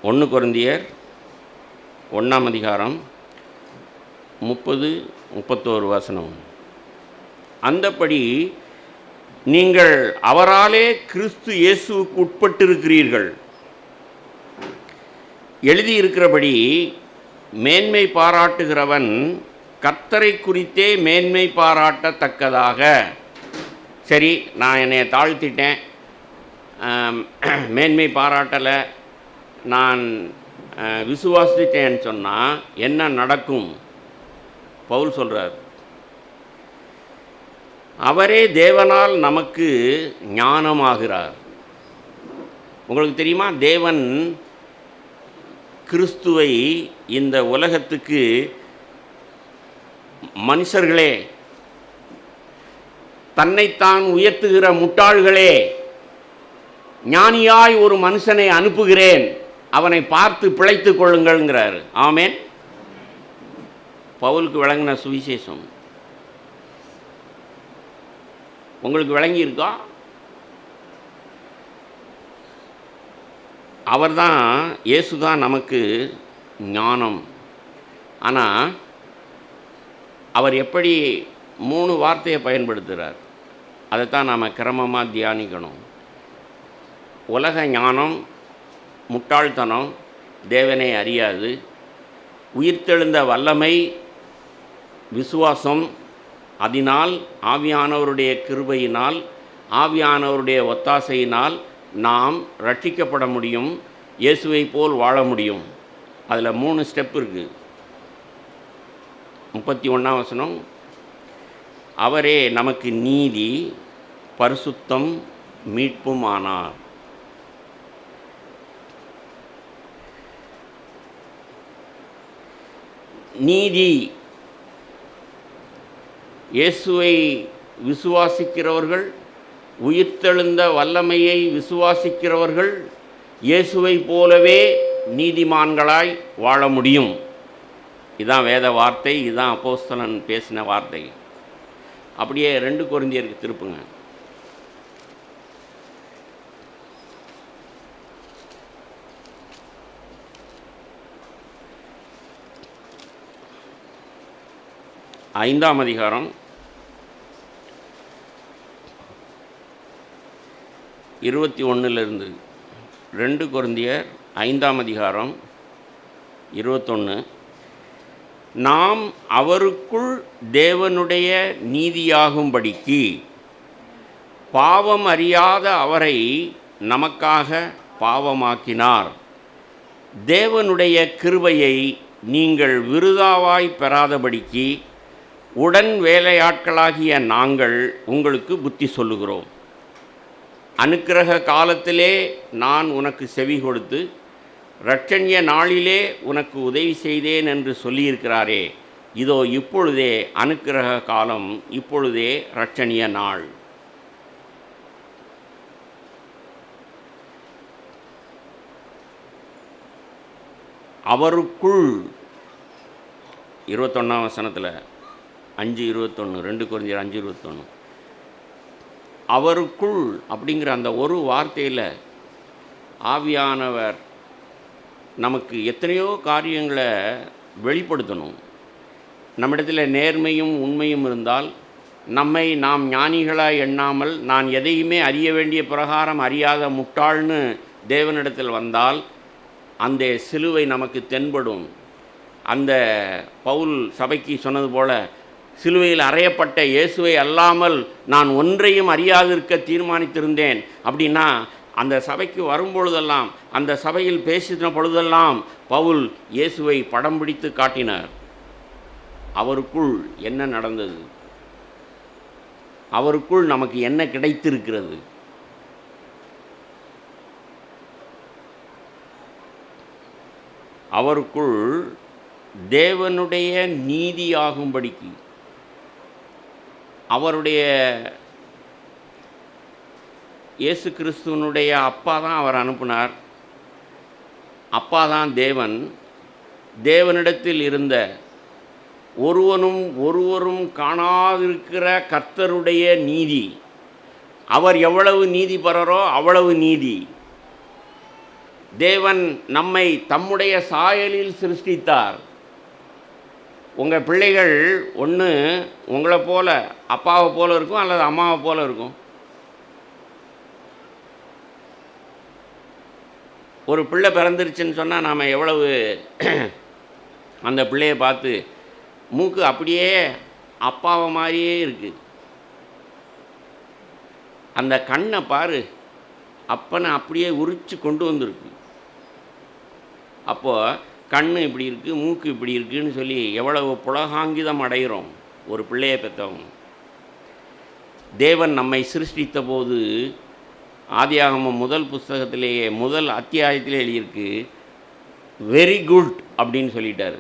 S1: 1 கொரிந்தியர் 1ஆம் அதிகாரம் 30-31 வசனம். அந்தப்படி நீங்கள் அவராலே கிறிஸ்து இயேசுவுக்கு உட்பட்டிருக்கிறீர்கள். எழுதியிருக்கிறபடி மேன்மை பாராட்டுகிறவன் கர்த்தரை குறித்தே மேன்மை பாராட்டத்தக்கதாக. சரி, நான் என்னை தாழ்த்திட்டேன், மேன்மை பாராட்டலை, நான் விசுவாசித்தேன்னு சொன்னால் என்ன நடக்கும்? பவுல் சொல்கிறார், அவரே தேவனால் நமக்கு ஞானமாகிறார். உங்களுக்கு தெரியுமா, தேவன் கிறிஸ்துவை இந்த உலகத்துக்கு மனுஷர்களே, தன்னைத்தான் உயர்த்துகிற முட்டாள்களே, ஞானியாய் ஒரு மனுஷனை அனுப்புகிறேன், அவனை பார்த்து பிழைத்து கொள்ளுங்கள்ங்கிறார். ஆமேன். பவுலுக்கு விளங்கின சுவிசேஷம் உங்களுக்கு விளங்கி இருக்கா? அவர்தான், இயேசுதான் நமக்கு ஞானம். ஆனால் அவர் எப்படி 3 வார்த்தையை பயன்படுத்துகிறார், அதைத்தான் நாம் கிரமமாக தியானிக்கணும். உலக ஞானம் முட்டாள்தனம், தேவனை அறியாது. உயிர்த்தெழுந்த வல்லமை விசுவாசம், அதனால் ஆவியானவருடைய கிருபையினால், ஆவியானவருடைய ஒத்தாசையினால் நாம் ரட்சிக்கப்பட முடியும், இயேசுவை போல் வாழ முடியும். அதில் 3 ஸ்டெப் இருக்குது. 31ஆம் வசனம், அவரே நமக்கு நீதி, பரிசுத்தம், மீட்பும் ஆனார். நீதி, இயேசுவை விசுவாசிக்கிறவர்கள், உயிர்த்தெழுந்த வல்லமையை விசுவாசிக்கிறவர்கள் இயேசுவை போலவே நீதிமான்களாய் வாழ முடியும். இதுதான் வேத வார்த்தை, இதுதான் அப்போஸ்தலன் பேசின வார்த்தை. அப்படியே 2 கொரிந்தியருக்கு திருப்புங்க. ஐந்தாம் அதிகாரம் 21 2 கொரிந்தியர் 5ஆம் அதிகாரம் 21. நாம் அவருக்குள் தேவனுடைய நீதியாகும்படிக்கு பாவம் அறியாத அவரை நமக்காக பாவமாக்கினார். தேவனுடைய கிருபையை நீங்கள் விருதாவாய் பெறாதபடிக்கு உடன் வேலையாட்களாகிய நாங்கள் உங்களுக்கு புத்தி சொல்லுகிறோம். அனுக்கிரக காலத்திலே நான் உனக்கு செவி கொடுத்து இரட்சணிய நாளிலே உனக்கு உதவி செய்தேன் என்று சொல்லியிருக்கிறாரே, இதோ இப்பொழுதே அனுக்கிரக காலம், இப்பொழுதே இரட்சணிய நாள். அவருக்குள் 21ஆம் வசனத்தில் 5:21, 2 கொரிந்தியர் 5:21, அவருக்குள் அப்படிங்கிற அந்த ஒரு வார்த்தையில் ஆவியானவர் நமக்கு எத்தனையோ காரியங்களை வெளிப்படுத்தணும். நம்மிடத்தில் நேர்மையும் உண்மையும் இருந்தால் நம்மை நாம் ஞானிகளாக எண்ணாமல் நான் எதையுமே அறிய வேண்டிய பிரகாரம் அறியாத முட்டாள்னு தேவனிடத்தில் வந்தால் அந்த சிலுவை நமக்கு தென்படும். அந்த பவுல் சபைக்கு சொன்னது போல, சிலுவையில் அறையப்பட்ட இயேசுவை அல்லாமல் நான் ஒன்றையும் அறியாதிருக்க தீர்மானித்திருந்தேன் அப்படின்னா, அந்த சபைக்கு வரும்பொழுதெல்லாம், அந்த சபையில் பேசின பொழுதெல்லாம் பவுல் இயேசுவை படம் பிடித்து காட்டினார். அவருக்குள் என்ன நடந்தது? அவருக்குள் நமக்கு என்ன கிடைத்திருக்கிறது? அவருக்குள் தேவனுடைய நீதியாகும்படிக்கு அவருடைய இயேசு கிறிஸ்துவனுடைய அப்பா தான் அவர் அனுப்பினார். அப்பா தான் தேவன். தேவனிடத்தில் இருந்த ஒருவரும் காணாதிருக்கிற கர்த்தருடைய நீதி, அவர் எவ்வளவு நீதிபரரோ அவ்வளவு நீதி. தேவன் நம்மை தம்முடைய சாயலில் சிருஷ்டித்தார். உங்கள் பிள்ளைகள் ஒன்று உங்களை போல அப்பாவை போல இருக்கும், அல்லது அம்மாவை போல இருக்கும். ஒரு பிள்ளை பிறந்துருச்சுன்னு சொன்னால் நாம் எவ்வளவு அந்த பிள்ளையை பார்த்து மூக்கு அப்படியே அப்பாவை மாதிரியே இருக்குது. அந்த கண்ணை பாரு, அப்பனை அப்படியே உரித்து கொண்டு வந்திருக்கு. அப்போது கண் இப்படி இருக்குது, மூக்கு இப்படி இருக்குதுன்னு சொல்லி எவ்வளவு புலகாங்கிதம் அடைகிறோம் ஒரு பிள்ளையை பெற்றவங்க. தேவன் நம்மை சிருஷ்டித்த போது ஆதியாகமம் முதல் புஸ்தகத்திலேயே முதல் அத்தியாயத்திலே எழுதியிருக்கு, வெரி குட் அப்படின்னு சொல்லிட்டார்.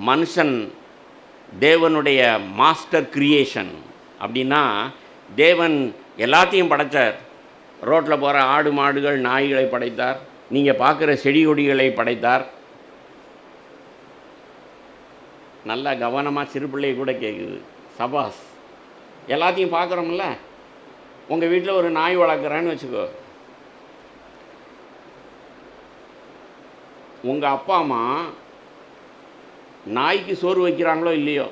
S1: மனுஷன் தேவனுடைய மாஸ்டர் கிரியேஷன். அப்படின்னா தேவன் எல்லாத்தையும் படைத்தார். ரோட்டில் போகிற ஆடு மாடுகள் நாய்களை படைத்தார். நீங்கள் பார்க்குற செடி கொடிகளை படைத்தார். நல்லா கவனமாக சிறு பிள்ளை கூட கேட்குது, சபாஸ். எல்லாத்தையும் பார்க்குறோம்ல. உங்கள் வீட்டில் ஒரு நாய் வளர்க்குறான்னு வச்சுக்கோ. உங்கள் அப்பா அம்மா நாய்க்கு சோறு வைக்கிறாங்களோ இல்லையோ,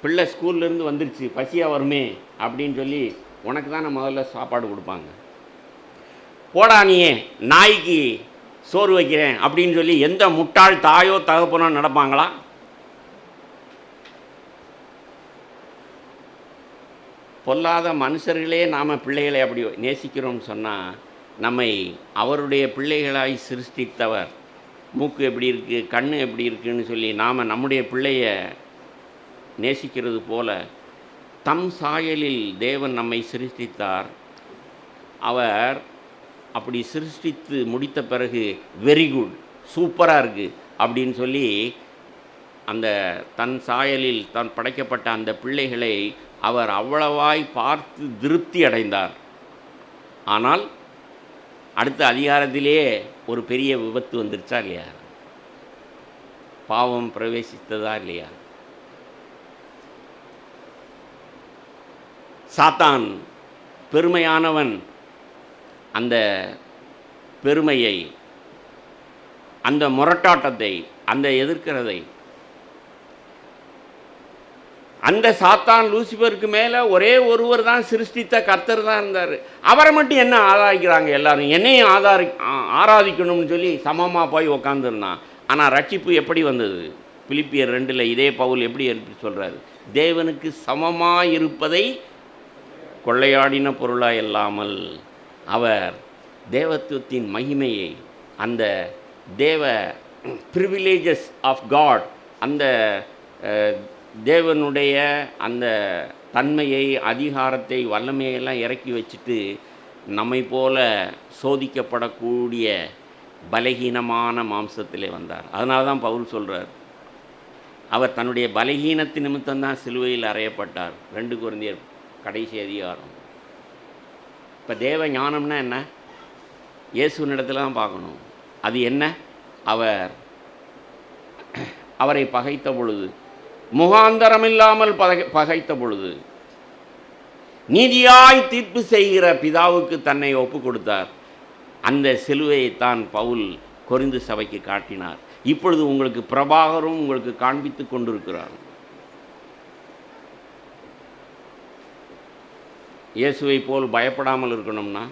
S1: பிள்ளை ஸ்கூல்லேருந்து வந்துருச்சு, பசியாக வருமே அப்படின்னு சொல்லி உனக்கு தானே முதல்ல சாப்பாடு கொடுப்பாங்க. போடா நீயே நாய்க்கு சோறு வைக்கிறேன் அப்படின்னு சொல்லி எந்த முட்டாள் தாயோ தகப்பனோ நடப்பாங்களா? பொல்லாத மனுஷர்களே நாம் பிள்ளைகளை அப்படி நேசிக்கிறோம்னு சொன்னால், நம்மை அவருடைய பிள்ளைகளாய் சிருஷ்டித்தவர் மூக்கு எப்படி இருக்குது, கண் எப்படி இருக்குதுன்னு சொல்லி நாம் நம்முடைய பிள்ளைய நேசிக்கிறது போல தம் சாயலில் தேவன் நம்மை சிருஷ்டித்தார். அவர் அப்படி சிருஷ்டித்து முடித்த பிறகு வெரி குட், சூப்பராக இருக்குது அப்படின்னு சொல்லி அந்த தன் சாயலில் தான் படைக்கப்பட்ட அந்த பிள்ளைகளை அவர் அவ்வளவாய் பார்த்து திருப்தி அடைந்தார். ஆனால் அடுத்த அதிகாரத்திலே ஒரு பெரிய விபத்து வந்துருச்சா இல்லையா? பாவம் பிரவேசித்ததா இல்லையா? சாத்தான் பெருமையானவன் அந்த பெருமையை, அந்த முரட்டாட்டத்தை, அந்த எதிர்க்கிறதை, அந்த சாத்தான் லூசிபருக்கு மேலே ஒரே ஒருவர் தான் சிருஷ்டித்த கர்த்தர் தான் இருந்தார். அவரை மட்டும் என்ன ஆராதிக்கிறாங்க எல்லாரும், என்னையும் ஆராதிக்கணும்னு சொல்லி சமமாக போய் உக்காந்துருந்தான். ஆனால் ரட்சிப்பு எப்படி வந்தது? பிலிப்பியர் 2ல் இதே பவுல் எப்படி சொல்கிறாரு? தேவனுக்கு சமமாக இருப்பதை கொள்ளையாடின பொருளாக இல்லாமல் அவர் தேவத்துவத்தின் மகிமையை, அந்த தேவ ப்ரிவிலேஜஸ் ஆஃப் காட், அந்த தேவனுடைய அந்த தன்மையை, அதிகாரத்தை, வல்லமையெல்லாம் இறக்கி வச்சுட்டு நம்மை போல சோதிக்கப்படக்கூடிய பலகீனமான மாம்சத்திலே வந்தார். அதனால தான் பவுல் சொல்கிறார், அவர் தன்னுடைய பலகீனத்து நிமித்தம்தான் சிலுவையில் அறையப்பட்டார். 2 கொரிந்தியர் கடைசி அதிகாரம். இப்போ தேவ ஞானம்னா என்ன? இயேசுவினிடத்தில் தான் பார்க்கணும். அது என்ன? அவரை பகைத்த பொழுது, முகாந்தரமில்லாமல் பகைத்த பொழுது, நீதியாய் தீர்ப்பு செய்கிற பிதாவுக்கு தன்னை ஒப்பு கொடுத்தார். அந்த சிலுவையைத்தான் பவுல் கொரிந்து சபைக்கு காட்டினார். இப்பொழுது உங்களுக்கு பிரபாகரும் உங்களுக்கு காண்பித்து கொண்டிருக்கிறார். இயேசுவை போல் பயப்படாமல் இருக்கணும்னா,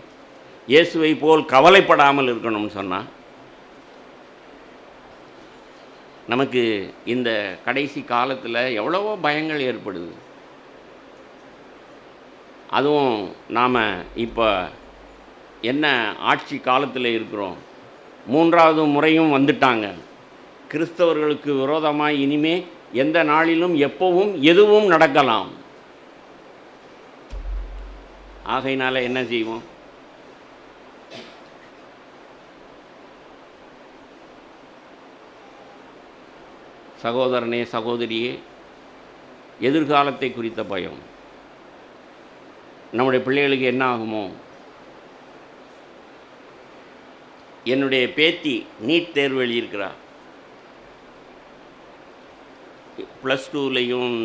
S1: இயேசுவை போல் கவலைப்படாமல் இருக்கணும்னு சொன்னால், நமக்கு இந்த கடைசி காலத்தில் எவ்வளவோ பயங்கள் ஏற்படுது. அதுவும் நாம் இப்போ என்ன ஆட்சி காலத்தில் இருக்கிறோம்? 3வது முறையும் வந்துட்டாங்க. கிறிஸ்தவர்களுக்கு விரோதமாக இனிமே எந்த நாளிலும் எப்பவும் எதுவும் நடக்கலாம். ஆகையினால என்ன செய்வோம்? சகோதரனே, சகோதரியே, எதிர்காலத்தை குறித்த பயம். நம்முடைய பிள்ளைகளுக்கு என்ன ஆகுமோ? என்னுடைய பேத்தி நீட் தேர்வு எழுதியிருக்கிறார். +2லையும்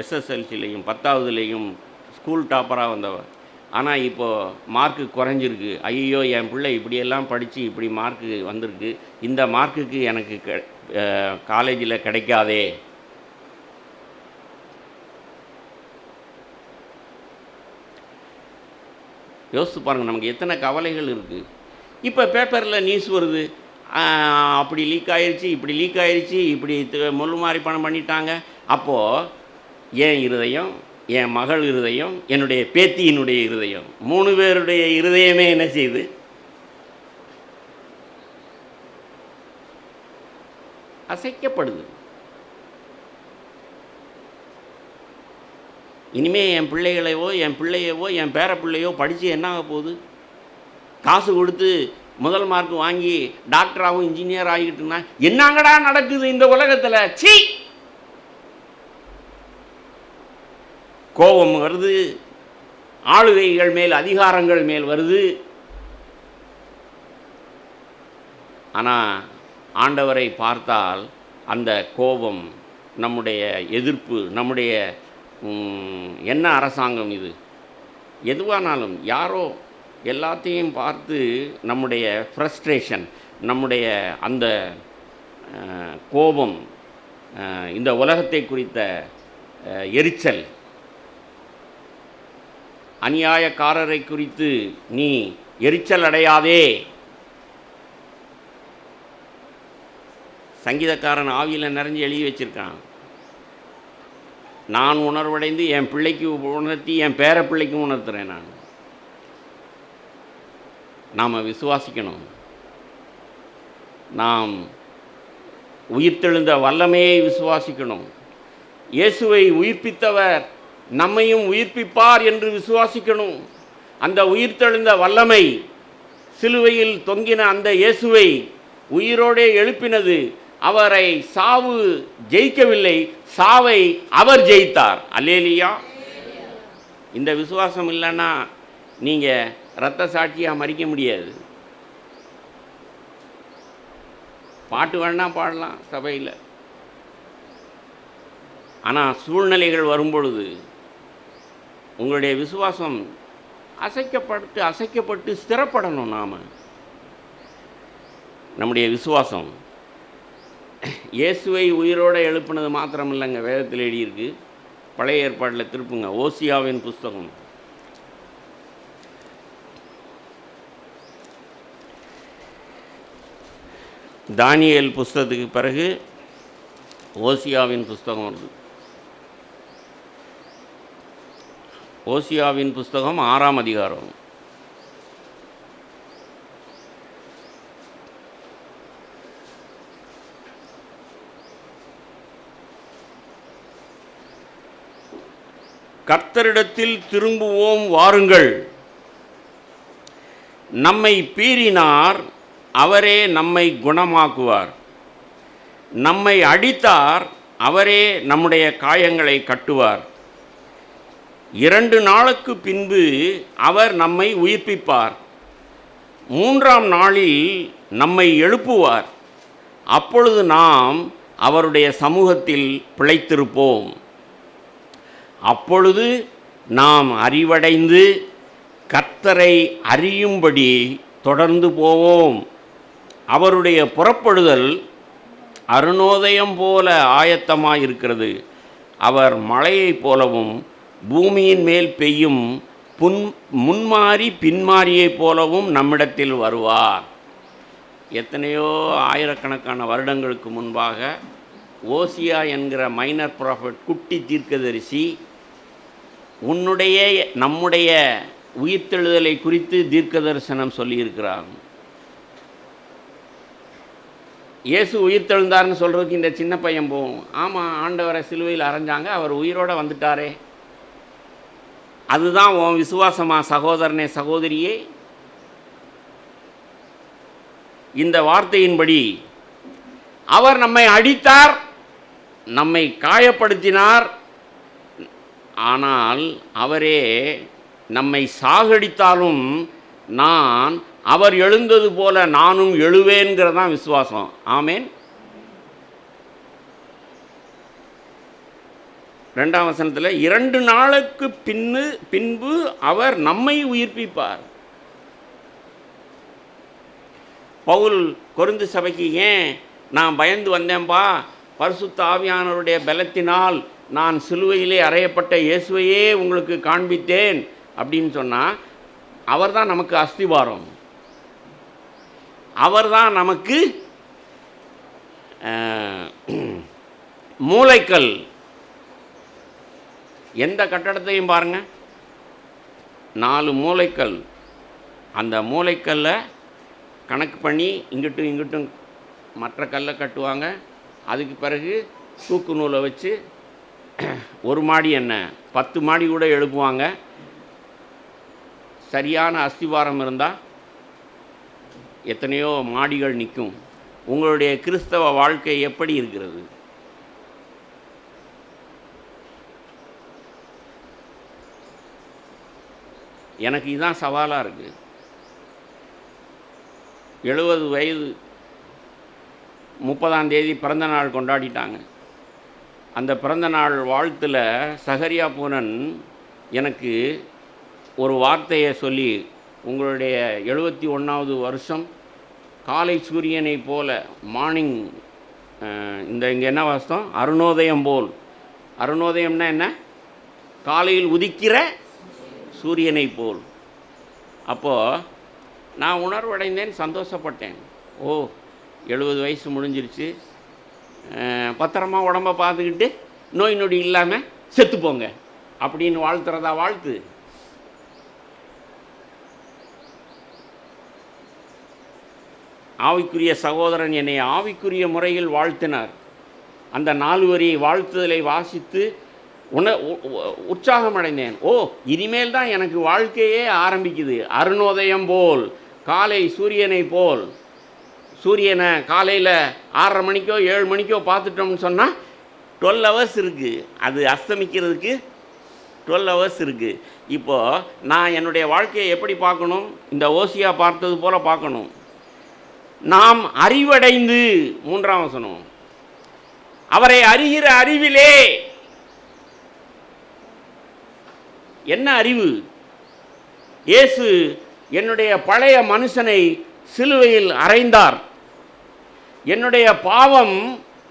S1: SSLCலையும் 10வதுலேயும் ஸ்கூல் டாப்பராக வந்தவர். ஆனால் இப்போது மார்க்கு குறைஞ்சிருக்கு. ஐயோ, என் பிள்ளை இப்படியெல்லாம் படித்து இப்படி மார்க்கு வந்திருக்கு, இந்த மார்க்குக்கு எனக்கு காலேஜில் கிடைக்காதே. யோசித்து பாருங்கள், நமக்கு எத்தனை கவலைகள் இருக்குது. இப்போ பேப்பரில் நியூஸ் வருது, அப்படி லீக் ஆயிடுச்சு, இப்படி லீக் ஆயிடுச்சு, இப்படி முள்ளுமாறி பணம் பண்ணிட்டாங்க. அப்போது என் இருதயம், என் மகள் இருதயம், என்னுடைய பேத்தியினுடைய இருதயம், 3 பேருடைய இருதயமே என்ன செய்யுது? அசைக்கப்படுது. இனிமேல் என் பிள்ளைகளையோ, என் பிள்ளையவோ, என் பேர பிள்ளையோ படித்து என்ன ஆக போகுது? காசு கொடுத்து முதல் மார்க் வாங்கி டாக்டராகவும் இன்ஜினியர் ஆகிக்கிட்டுனா என்னங்கடா நடக்குது இந்த உலகத்தில்? சீ! கோபம் வருது, ஆளுகைகள் மேல், அதிகாரங்கள் மேல் வருது. ஆனால் ஆண்டவரை பார்த்தால் அந்த கோபம், நம்முடைய எதிர்ப்பு, நம்முடைய என்ன அரசாங்கம் இது, எதுவானாலும் யாரோ எல்லாத்தையும் பார்த்து நம்முடைய ஃப்ரஸ்ட்ரேஷன், நம்முடைய அந்த கோபம், இந்த உலகத்தை குறித்த எரிச்சல், அநியாயக்காரரை குறித்து நீ எரிச்சல் அடையாதே. சங்கீதக்காரன் ஆவியில் நிறைஞ்சு எழுதி வச்சிருக்கான். நான் உணர்வடைந்து என் பிள்ளைக்கு உணர்த்தி என் பேர பிள்ளைக்கும் உணர்த்துறேன். நாம் விசுவாசிக்கணும். நாம் உயிர்த்தெழுந்த வல்லமையை விசுவாசிக்கணும். இயேசுவை உயிர்ப்பித்தவர் நம்மையும் உயிர்ப்பிப்பார் என்று விசுவாசிக்கணும். அந்த உயிர்த்தெழுந்த வல்லமை, சிலுவையில் தொங்கின அந்த இயேசுவை உயிரோடே எழுப்பினது. அவரை சாவு ஜெயிக்கவில்லை, சாவை அவர் ஜெயித்தார். அல்லேலூயா. இந்த விசுவாசம் இல்லைன்னா நீங்கள் இரத்த சாட்சியாக மறிக்க முடியாது. பாட்டு வேணா பாடலாம் சபையில், ஆனால் சூழ்நிலைகள் வரும்பொழுது உங்களுடைய விசுவாசம் அசைக்கப்பட்டு ஸ்திரப்படணும். நம்முடைய விசுவாசம் இயேசுவை உயிரோடு எழுப்பினது மாத்திரம் இல்லைங்க, வேதத்தில் எழுதியிருக்கு. பழைய ஏற்பாட்டில் திருப்புங்க, ஓசியாவின் புஸ்தகம். தானியேல் புஸ்தகத்துக்கு பிறகு ஓசியாவின் புஸ்தகம் வருது. ஓசியாவின் புஸ்தகம் 6ஆம் அதிகாரம். கர்த்தரிடத்தில் திரும்புவோம் வாருங்கள். நம்மை பீறினார், அவரே நம்மை குணமாக்குவார். நம்மை அடித்தார், அவரே நம்முடைய காயங்களை கட்டுவார். 2 நாளுக்கு பின்பு அவர் நம்மை உயிர்ப்பிப்பார். 3ஆம் நாளில் நம்மை எழுப்புவார். அப்பொழுது நாம் அவருடைய சமூகத்தில் பிழைத்திருப்போம். அப்பொழுது நாம் அறிவடைந்து கர்த்தரை அறியும்படி தொடர்ந்து போவோம். அவருடைய புறப்படுதல் அருணோதயம் போல ஆயத்தமாயிருக்கிறது. அவர் மழையைப் போலவும் பூமியின் மேல் பெய்யும் முன்மாறி பின்மாரியைப் போலவும் நம்மிடத்தில் வருவார். எத்தனையோ ஆயிரக்கணக்கான வருடங்களுக்கு முன்பாக ஓசியா என்கிற மைனர் ப்ராஃபட், குட்டி தீர்க்கதரிசி, நம்முடைய உயிர்த்தெழுதலை குறித்து தீர்க்க தரிசனம் சொல்லியிருக்கிறார். இயேசு உயிர்த்தெழுந்தார்னு சொல்கிறதுக்கு இந்த சின்ன பையன் போகும். ஆமாம், ஆண்டவரை சிலுவையில் அரைஞ்சாங்க, அவர் உயிரோடு வந்துட்டாரே. அதுதான் உன் விசுவாசமா சகோதரனே, சகோதரியே? இந்த வார்த்தையின்படி அவர் நம்மை அடித்தார், நம்மை காயப்படுத்தினார். ஆனால் அவரே நம்மை சாகடித்தாலும் நான் அவர் எழுந்தது போல நானும் எழுவேங்கிறதான் விசுவாசம். ஆமேன். 2ஆம் வசனத்தில் 2 நாளுக்கு பின்பு அவர் நம்மை உயிர்ப்பிப்பார். பவுல் கொரிந்து சபைக்கு, ஏன் நான் பயந்து வந்தேன்பா, பரிசுத்த ஆவியானவருடைய பலத்தினால் நான் சிலுவையிலே அறையப்பட்ட இயேசுவையே உங்களுக்கு காண்பித்தேன் அப்படின்னு சொன்னால், அவர்தான் நமக்கு அஸ்திவாரம், அவர்தான் நமக்கு மூலைக்கல். எந்த கட்டடத்தையும் பாருங்கள், 4 மூலைக்கல். அந்த மூலைக்கல்லை கணக்கு பண்ணி இங்கிட்டும் இங்கிட்டும் மற்ற கல்லை கட்டுவாங்க. அதுக்கு பிறகு தூக்கு நூலை வச்சு 1 மாடி என்ன 10 மாடி கூட எழுப்புவாங்க. சரியான அஸ்திவாரம் இருந்தால் எத்தனையோ மாடிகள் நிற்கும். உங்களுடைய கிறிஸ்தவ வாழ்க்கை எப்படி இருக்கிறது? எனக்கு இதுதான் சவாலாக இருக்குது. 70 வயது 30ஆம் தேதி பிறந்த நாள் கொண்டாடிட்டாங்க. அந்த பிறந்த நாள் வாழ்த்தில் சகரியா பூனன் எனக்கு ஒரு வார்த்தையை சொல்லி, உங்களுடைய 71வது வருஷம் காலை சூரியனை போல, மார்னிங், இங்கே என்ன வாஸ்தம், அருணோதயம் போல். அருணோதயம்னா என்ன? காலையில் உதிக்கிற சூரியனை போல். அப்போது நான் உணர்வடைந்தேன், சந்தோஷப்பட்டேன். 70 வயசு முடிஞ்சிருச்சு, பத்திரமா உடம்பை பார்த்துக்கிட்டு நோய் நொடி இல்லாமல் செத்துப்போங்க அப்படின்னு வாழ்த்துறதா வாழ்த்து? ஆவிக்குரிய சகோதரன் என்னை ஆவிக்குரிய முறையில் வாழ்த்தினார். அந்த 4 வரி வாழ்த்துதலை வாசித்து உற்சாகம் அடைந்தேன். இனிமேல் தான் எனக்கு வாழ்க்கையே ஆரம்பிக்குது. அருணோதயம் போல், காலை சூரியனை போல். சூரியனை காலையில் 6:30 மணிக்கோ 7 மணிக்கோ பார்த்துட்டோம்னு சொன்னால் 12 ஹவர்ஸ் இருக்குது. அது அஸ்தமிக்கிறதுக்கு 12 ஹவர்ஸ் இருக்குது. இப்போது நான் என்னுடைய வாழ்க்கையை எப்படி பார்க்கணும்? இந்த ஓசியா பார்த்தது போல் பார்க்கணும். நாம் அறிவடைந்து, 3ஆம் வசனம், அவரை அறிகிற அறிவிலே. என்ன அறிவு? இயேசு என்னுடைய பழைய மனுஷனை சிலுவையில் அறைந்தார். என்னுடைய பாவம்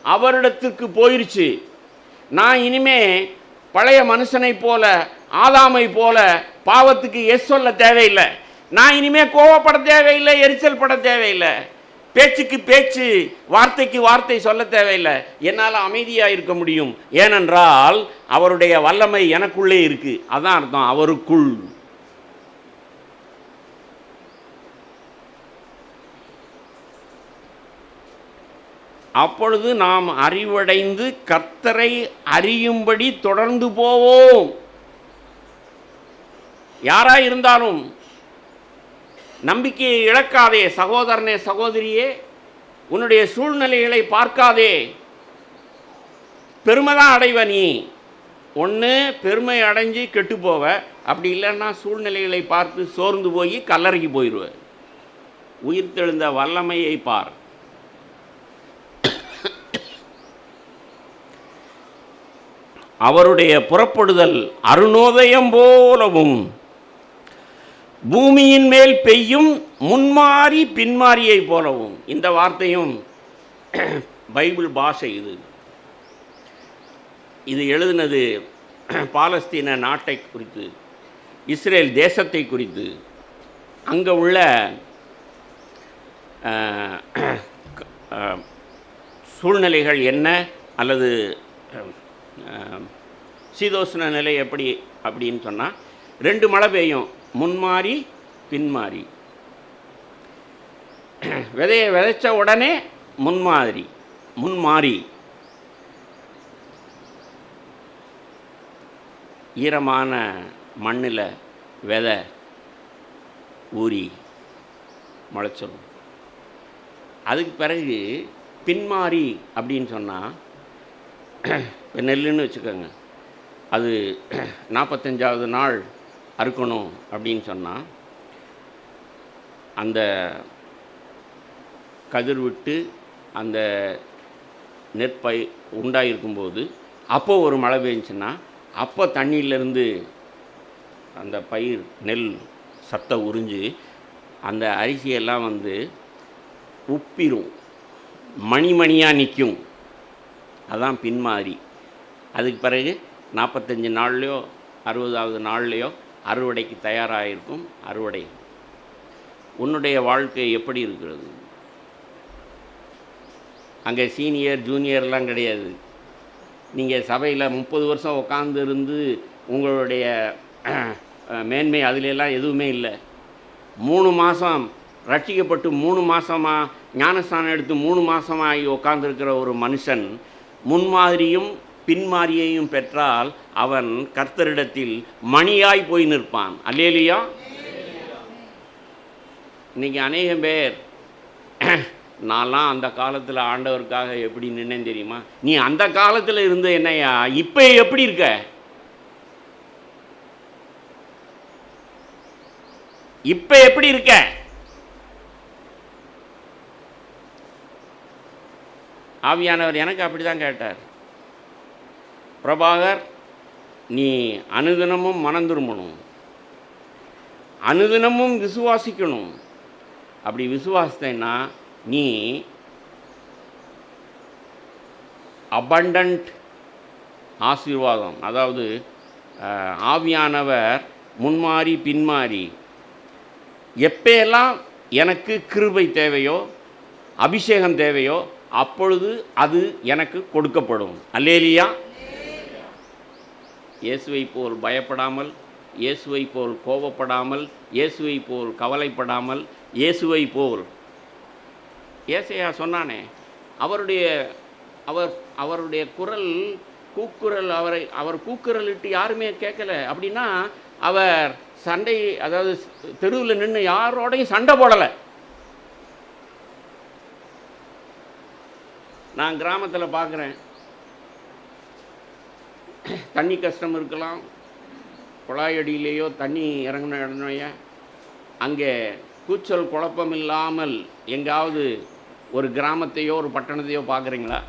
S1: அவரிடத்துக்கு போயிருச்சு. நான் இனிமே பழைய மனுஷனை போல, ஆதாமை போல பாவத்துக்கு எஸ் சொல்ல தேவையில்லை. நான் இனிமே கோவப்பட தேவையில்லை, எரிச்சல் பட தேவையில்லை. பேச்சுக்கு பேச்சு, வார்த்தைக்கு வார்த்தை சொல்ல தேவையில்லை. என்னால் அமைதியாக இருக்க முடியும். ஏனென்றால் அவருடைய வல்லமை எனக்குள்ளே இருக்கு. அதான் அர்த்தம் அவருக்குள். அப்பொழுது நாம் அறிவடைந்து கர்த்தரை அறியும்படி தொடர்ந்து போவோம். யாராய் இருந்தாலும் நம்பிக்கையை இழக்காதே சகோதரனே, சகோதரியே. உன்னுடைய சூழ்நிலைகளை பார்க்காதே. பெருமை தான் அடைவ. நீ ஒன்று பெருமை அடைஞ்சு கெட்டு போவ, அப்படி இல்லைன்னா சூழ்நிலைகளை பார்த்து சோர்ந்து போய் கல்லறைக்கு போயிடுவ. உயிர்த்தெழுந்த வல்லமையை பார். அவருடைய புறப்படுதல் அருணோதயம் போலவும் பூமியின் மேல் பெய்யும் முன்மாறி பின்மாரியை போலவும். இந்த வார்த்தையும் பைபிள் பாஷை. இது எழுதினது பாலஸ்தீன நாட்டை குறித்து, இஸ்ரேல் தேசத்தை குறித்து. அங்கே உள்ள சூழ்நிலைகள் என்ன, அல்லது சீதோஷ்ண நிலை எப்படி அப்படின்னு சொன்னால், 2 மழை பெய்யும், முன்மாறி பின்மாறி. விதையை விதைச்ச உடனே முன்மாறி. ஈரமான மண்ணில் விதை ஊறி முளைச்சிடும். அதுக்கு பிறகு பின்மாறி அப்படின்னு சொன்னால், நெல்லுன்னு வச்சுக்கோங்க, அது 45வது நாள் அறுக்கணும் அப்படின்னு சொன்னால், அந்த கதிர் விட்டு அந்த நெற்பை உண்டாயிருக்கும்போது அப்போது ஒரு மழை பெஞ்சுன்னா, அப்போ தண்ணியிலேருந்து அந்த பயிர் நெல் சத்தை உறிஞ்சு அந்த அரிசியெல்லாம் உப்பிரும், மணிமணியாக நிற்கும். அதான் பின்மாறி. அதுக்கு பிறகு 45 நாள்லையோ 60வது நாள்லையோ அறுவடைக்கு தயாராகிருக்கும். அறுவடை. உன்னுடைய வாழ்க்கை எப்படி இருக்கிறது? அங்கே சீனியர் ஜூனியர்லாம் கிடையாது. நீங்கள் சபையில் 30 வருஷம் உட்கார்ந்து இருந்து உங்களுடைய மேன்மை அதிலெல்லாம் எதுவுமே இல்லை. 3 மாதம் ரட்சிக்கப்பட்டு 3 மாதமாக ஞானஸ்தானம் எடுத்து 3 மாதமாகி உட்கார்ந்துருக்கிற ஒரு மனுஷன் முன்மாதிரியும் பின்மாரியையும் பெற்றால் அவன் கர்த்தரிடத்தில் மணியாய் போய் நிற்பான். அல்லேலூயா. இன்றைக்கி அநேகம் பேர், நான்லாம் அந்த காலத்தில் ஆண்டவருக்காக எப்படி நின்னேன் தெரியுமா? நீ அந்த காலத்தில் இருந்த என்னையா, இப்போ எப்படி இருக்க? இப்போ எப்படி இருக்க? ஆவியானவர் எனக்கு அப்படி தான் கேட்டார். பிரபாகர், நீ அனுதினமும் மனம் திரும்பணும், அனுதினமும் விசுவாசிக்கணும். அப்படி விசுவாசித்தேன்னா நீ அபண்டன்ட் ஆசீர்வாதம், அதாவது ஆவியானவர் முன்மாறி பின்மாறி, எப்பெல்லாம் எனக்கு கிருபை தேவையோ அபிஷேகம் தேவையோ அப்பொழுது அது எனக்கு கொடுக்கப்படும். அல்லேலியா. இயேசுவை போல் பயப்படாமல், இயேசுவை போல் கோபப்படாமல், இயேசுவை போல் கவலைப்படாமல், இயேசுவை போல் ஏசையா சொன்னானே, அவருடைய குரல் கூக்குரல், அவர் கூக்குரலிட்டு யாருமே கேட்கல. அப்படின்னா அவர் சண்டை, அதாவது தெருவில் நின்று யாரோடையும் சண்டை போடலை. நான் கிராமத்தில் பார்க்குறேன், தண்ணி கஷ்டம் இருக்கலாம், குழாயடியிலேயோ தண்ணி இறங்கின இடனையா அங்கே கூச்சல் குழப்பம் இல்லாமல் எங்காவது ஒரு கிராமத்தையோ ஒரு பட்டணத்தையோ பார்க்குறீங்களா?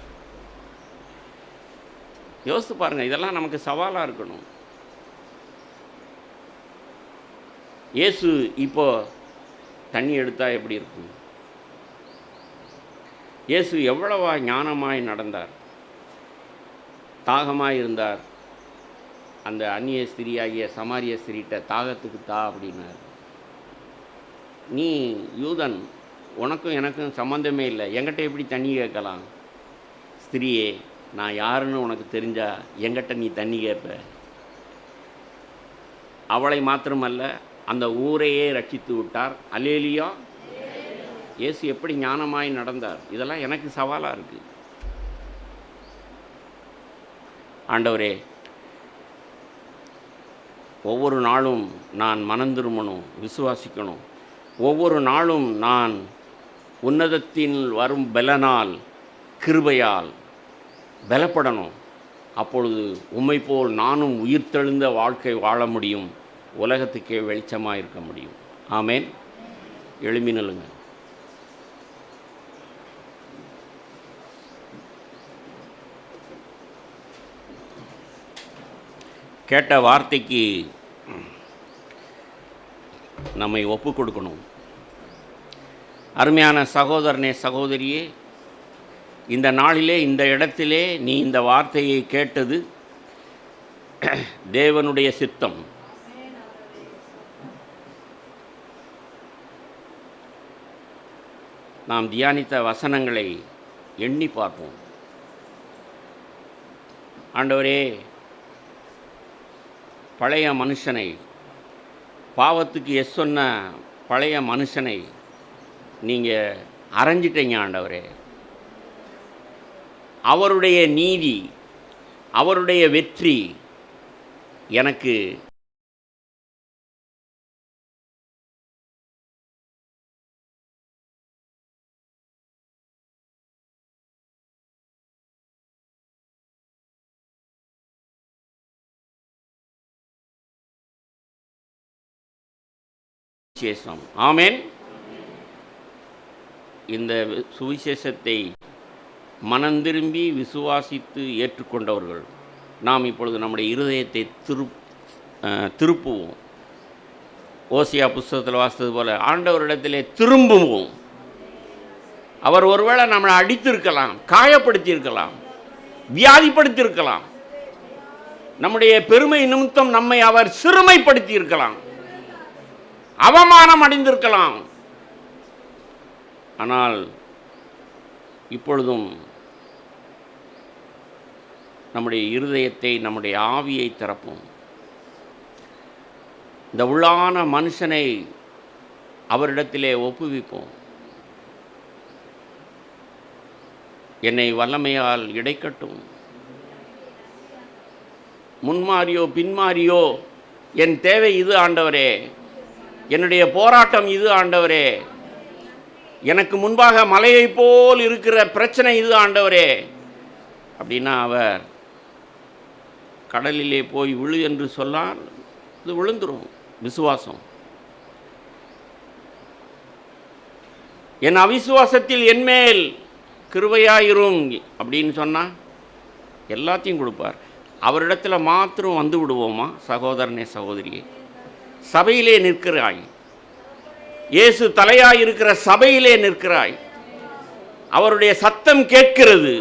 S1: யோசித்து பாருங்கள். இதெல்லாம் நமக்கு சவாலாக இருக்கணும். இயேசு இப்போ தண்ணி எடுத்தால் எப்படி இருக்கும்? இயேசு எவ்வளவா ஞானமாய் நடந்தார், தாகமாக இருந்தார். அந்த அந்நிய ஸ்திரியாகிய சமாரிய ஸ்திரிட்ட தாகத்துக்கு தா அப்படின்னார். நீ யூதன், உனக்கும் எனக்கும் சம்மந்தமே இல்லை, என்கிட்ட எப்படி தண்ணி கேட்கலாம்? ஸ்திரியே, நான் யாருன்னு உனக்கு தெரிஞ்சா என்கிட்ட நீ தண்ணி கேட்ப. அவளை மாத்திரமல்ல, அந்த ஊரையே ரட்சித்து விட்டார். அல்லேலூயா. இயேசு எப்படி ஞானமாய் நடந்தார்? இதெல்லாம் எனக்கு சவாலாக இருக்குது. ஆண்டவரே, ஒவ்வொரு நாளும் நான் மனம் திரும்பணும், விசுவாசிக்கணும். ஒவ்வொரு நாளும் நான் உன்னதத்தின் வரும் பலனால், கிருபையால் பலப்படணும். அப்பொழுது உம்மை போல் நானும் உயிர்த்தெழுந்த வாழ்க்கை வாழ முடியும், உலகத்துக்கே வெளிச்சமாக இருக்க முடியும். ஆமேன். எழும்பி நில்லுங்க. கேட்ட வார்த்தைக்கு நம்மை ஒப்பு கொடுக்கணும். அருமையான சகோதரனே, சகோதரியே, இந்த நாளிலே இந்த இடத்திலே நீ இந்த வார்த்தையை கேட்டது தேவனுடைய சித்தம். நாம் தியானித்த வசனங்களை எண்ணி பார்ப்போம். ஆண்டவரே, பழைய மனுஷனை, பாவத்துக்கு எஸ் சொன்ன பழைய மனுஷனை நீங்கள் அரைஞ்சிட்டீங்க ஆண்டவரே. அவருடைய நீதி, அவருடைய வெற்றி எனக்கு சுவிசேஷம். ஆமென். இந்த சுவிசேஷத்தை மனந்திரும்பி விசுவாசித்து ஏற்றுக்கொண்டவர்கள் நாம் இப்பொழுது நம்முடைய இருதயத்தை திருப்புவோம். ஓசியா புஸ்தகத்தில் வாசித்தது போல ஆண்டவரிடத்திலே திரும்புவோம். அவர் ஒருவேளை நம்மளை அடித்திருக்கலாம், காயப்படுத்தியிருக்கலாம், வியாதிப்படுத்தியிருக்கலாம், நம்முடைய பெருமை நிமித்தம் நம்மை அவர் சிறுமைப்படுத்தி இருக்கலாம், அவமானம் அடைந்திருக்கலாம். ஆனால் இப்பொழுதும் நம்முடைய இருதயத்தை, நம்முடைய ஆவியை திறப்போம். இந்த உள்ளான மனுஷனை அவரிடத்திலே ஒப்புவிப்போம். என்னை வல்லமையால் இடைக்கட்டும். முன்மாறியோ பின்மாறியோ என் தேவை இது ஆண்டவரே, என்னுடைய போராட்டம் இது ஆண்டவரே, எனக்கு முன்பாக மலையை போல் இருக்கிற பிரச்சனை இது ஆண்டவரே அப்படின்னா அவர் கடலிலே போய் விழு என்று சொன்னால் இது விழுந்துரும். விசுவாசம். என் அவிசுவாசத்தில் என்மேல் கிருபையாயிரும் அப்படின்னு சொன்னால் எல்லாத்தையும் கொடுப்பார். அவரிடத்தில் மாத்திரம் வந்து விடுவோமா? சகோதரனே, சகோதரியே, சபையிலே நிற்கிறாய், இயேசு தலையாய் இருக்கிற சபையிலே நிற்கிறாய், அவருடைய சத்தம் கேட்கிறது.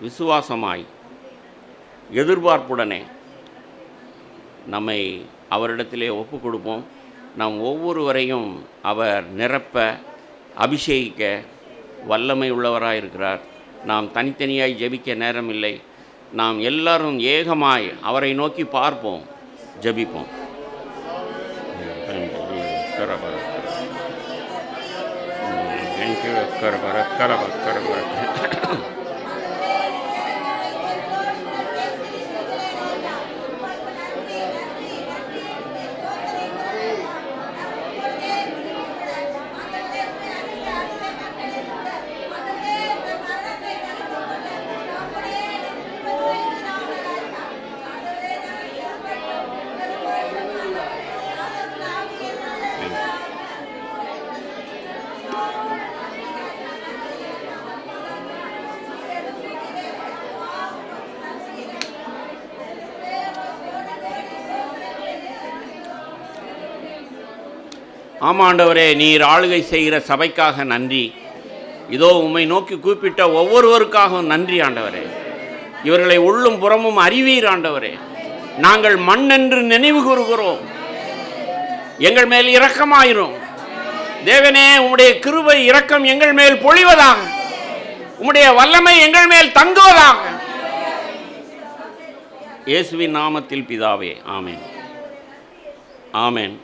S1: விசுவாசமாய் எதிர்பார்ப்புடனே நம்மை அவரிடத்திலே ஒப்பு கொடுப்போம். நாம் ஒவ்வொருவரையும் அவர் நிரப்ப, அபிஷேகிக்க வல்லமை உள்ளவராக இருக்கிறார். நாம் தனித்தனியாய் ஜெபிக்க நேரம் இல்லை. நாம் எல்லாரும் ஏகமாய் அவரை நோக்கி பார்ப்போம், ஜெபிப்போம். ஆமாண்டவரே, நீர் ஆளுகை செய்கிற சபைக்காக நன்றி. இதோ உம்மை நோக்கி கூப்பிட்ட ஒவ்வொருவருக்காகவும் நன்றி ஆண்டவரே. இவர்களை உள்ளும் புறமும் அறிவீர் ஆண்டவரே. நாங்கள் மண் என்று நினைவு கூறுகிறோம். எங்கள் மேல் இரக்கமாயிரும். தேவனே, உம்முடைய கிருபை இரக்கம் எங்கள் மேல் பொழிவதாக, உம்முடைய வல்லமை எங்கள் மேல் தங்குவதாக. இயேசுவின் நாமத்தில் பிதாவே, ஆமென், ஆமென்.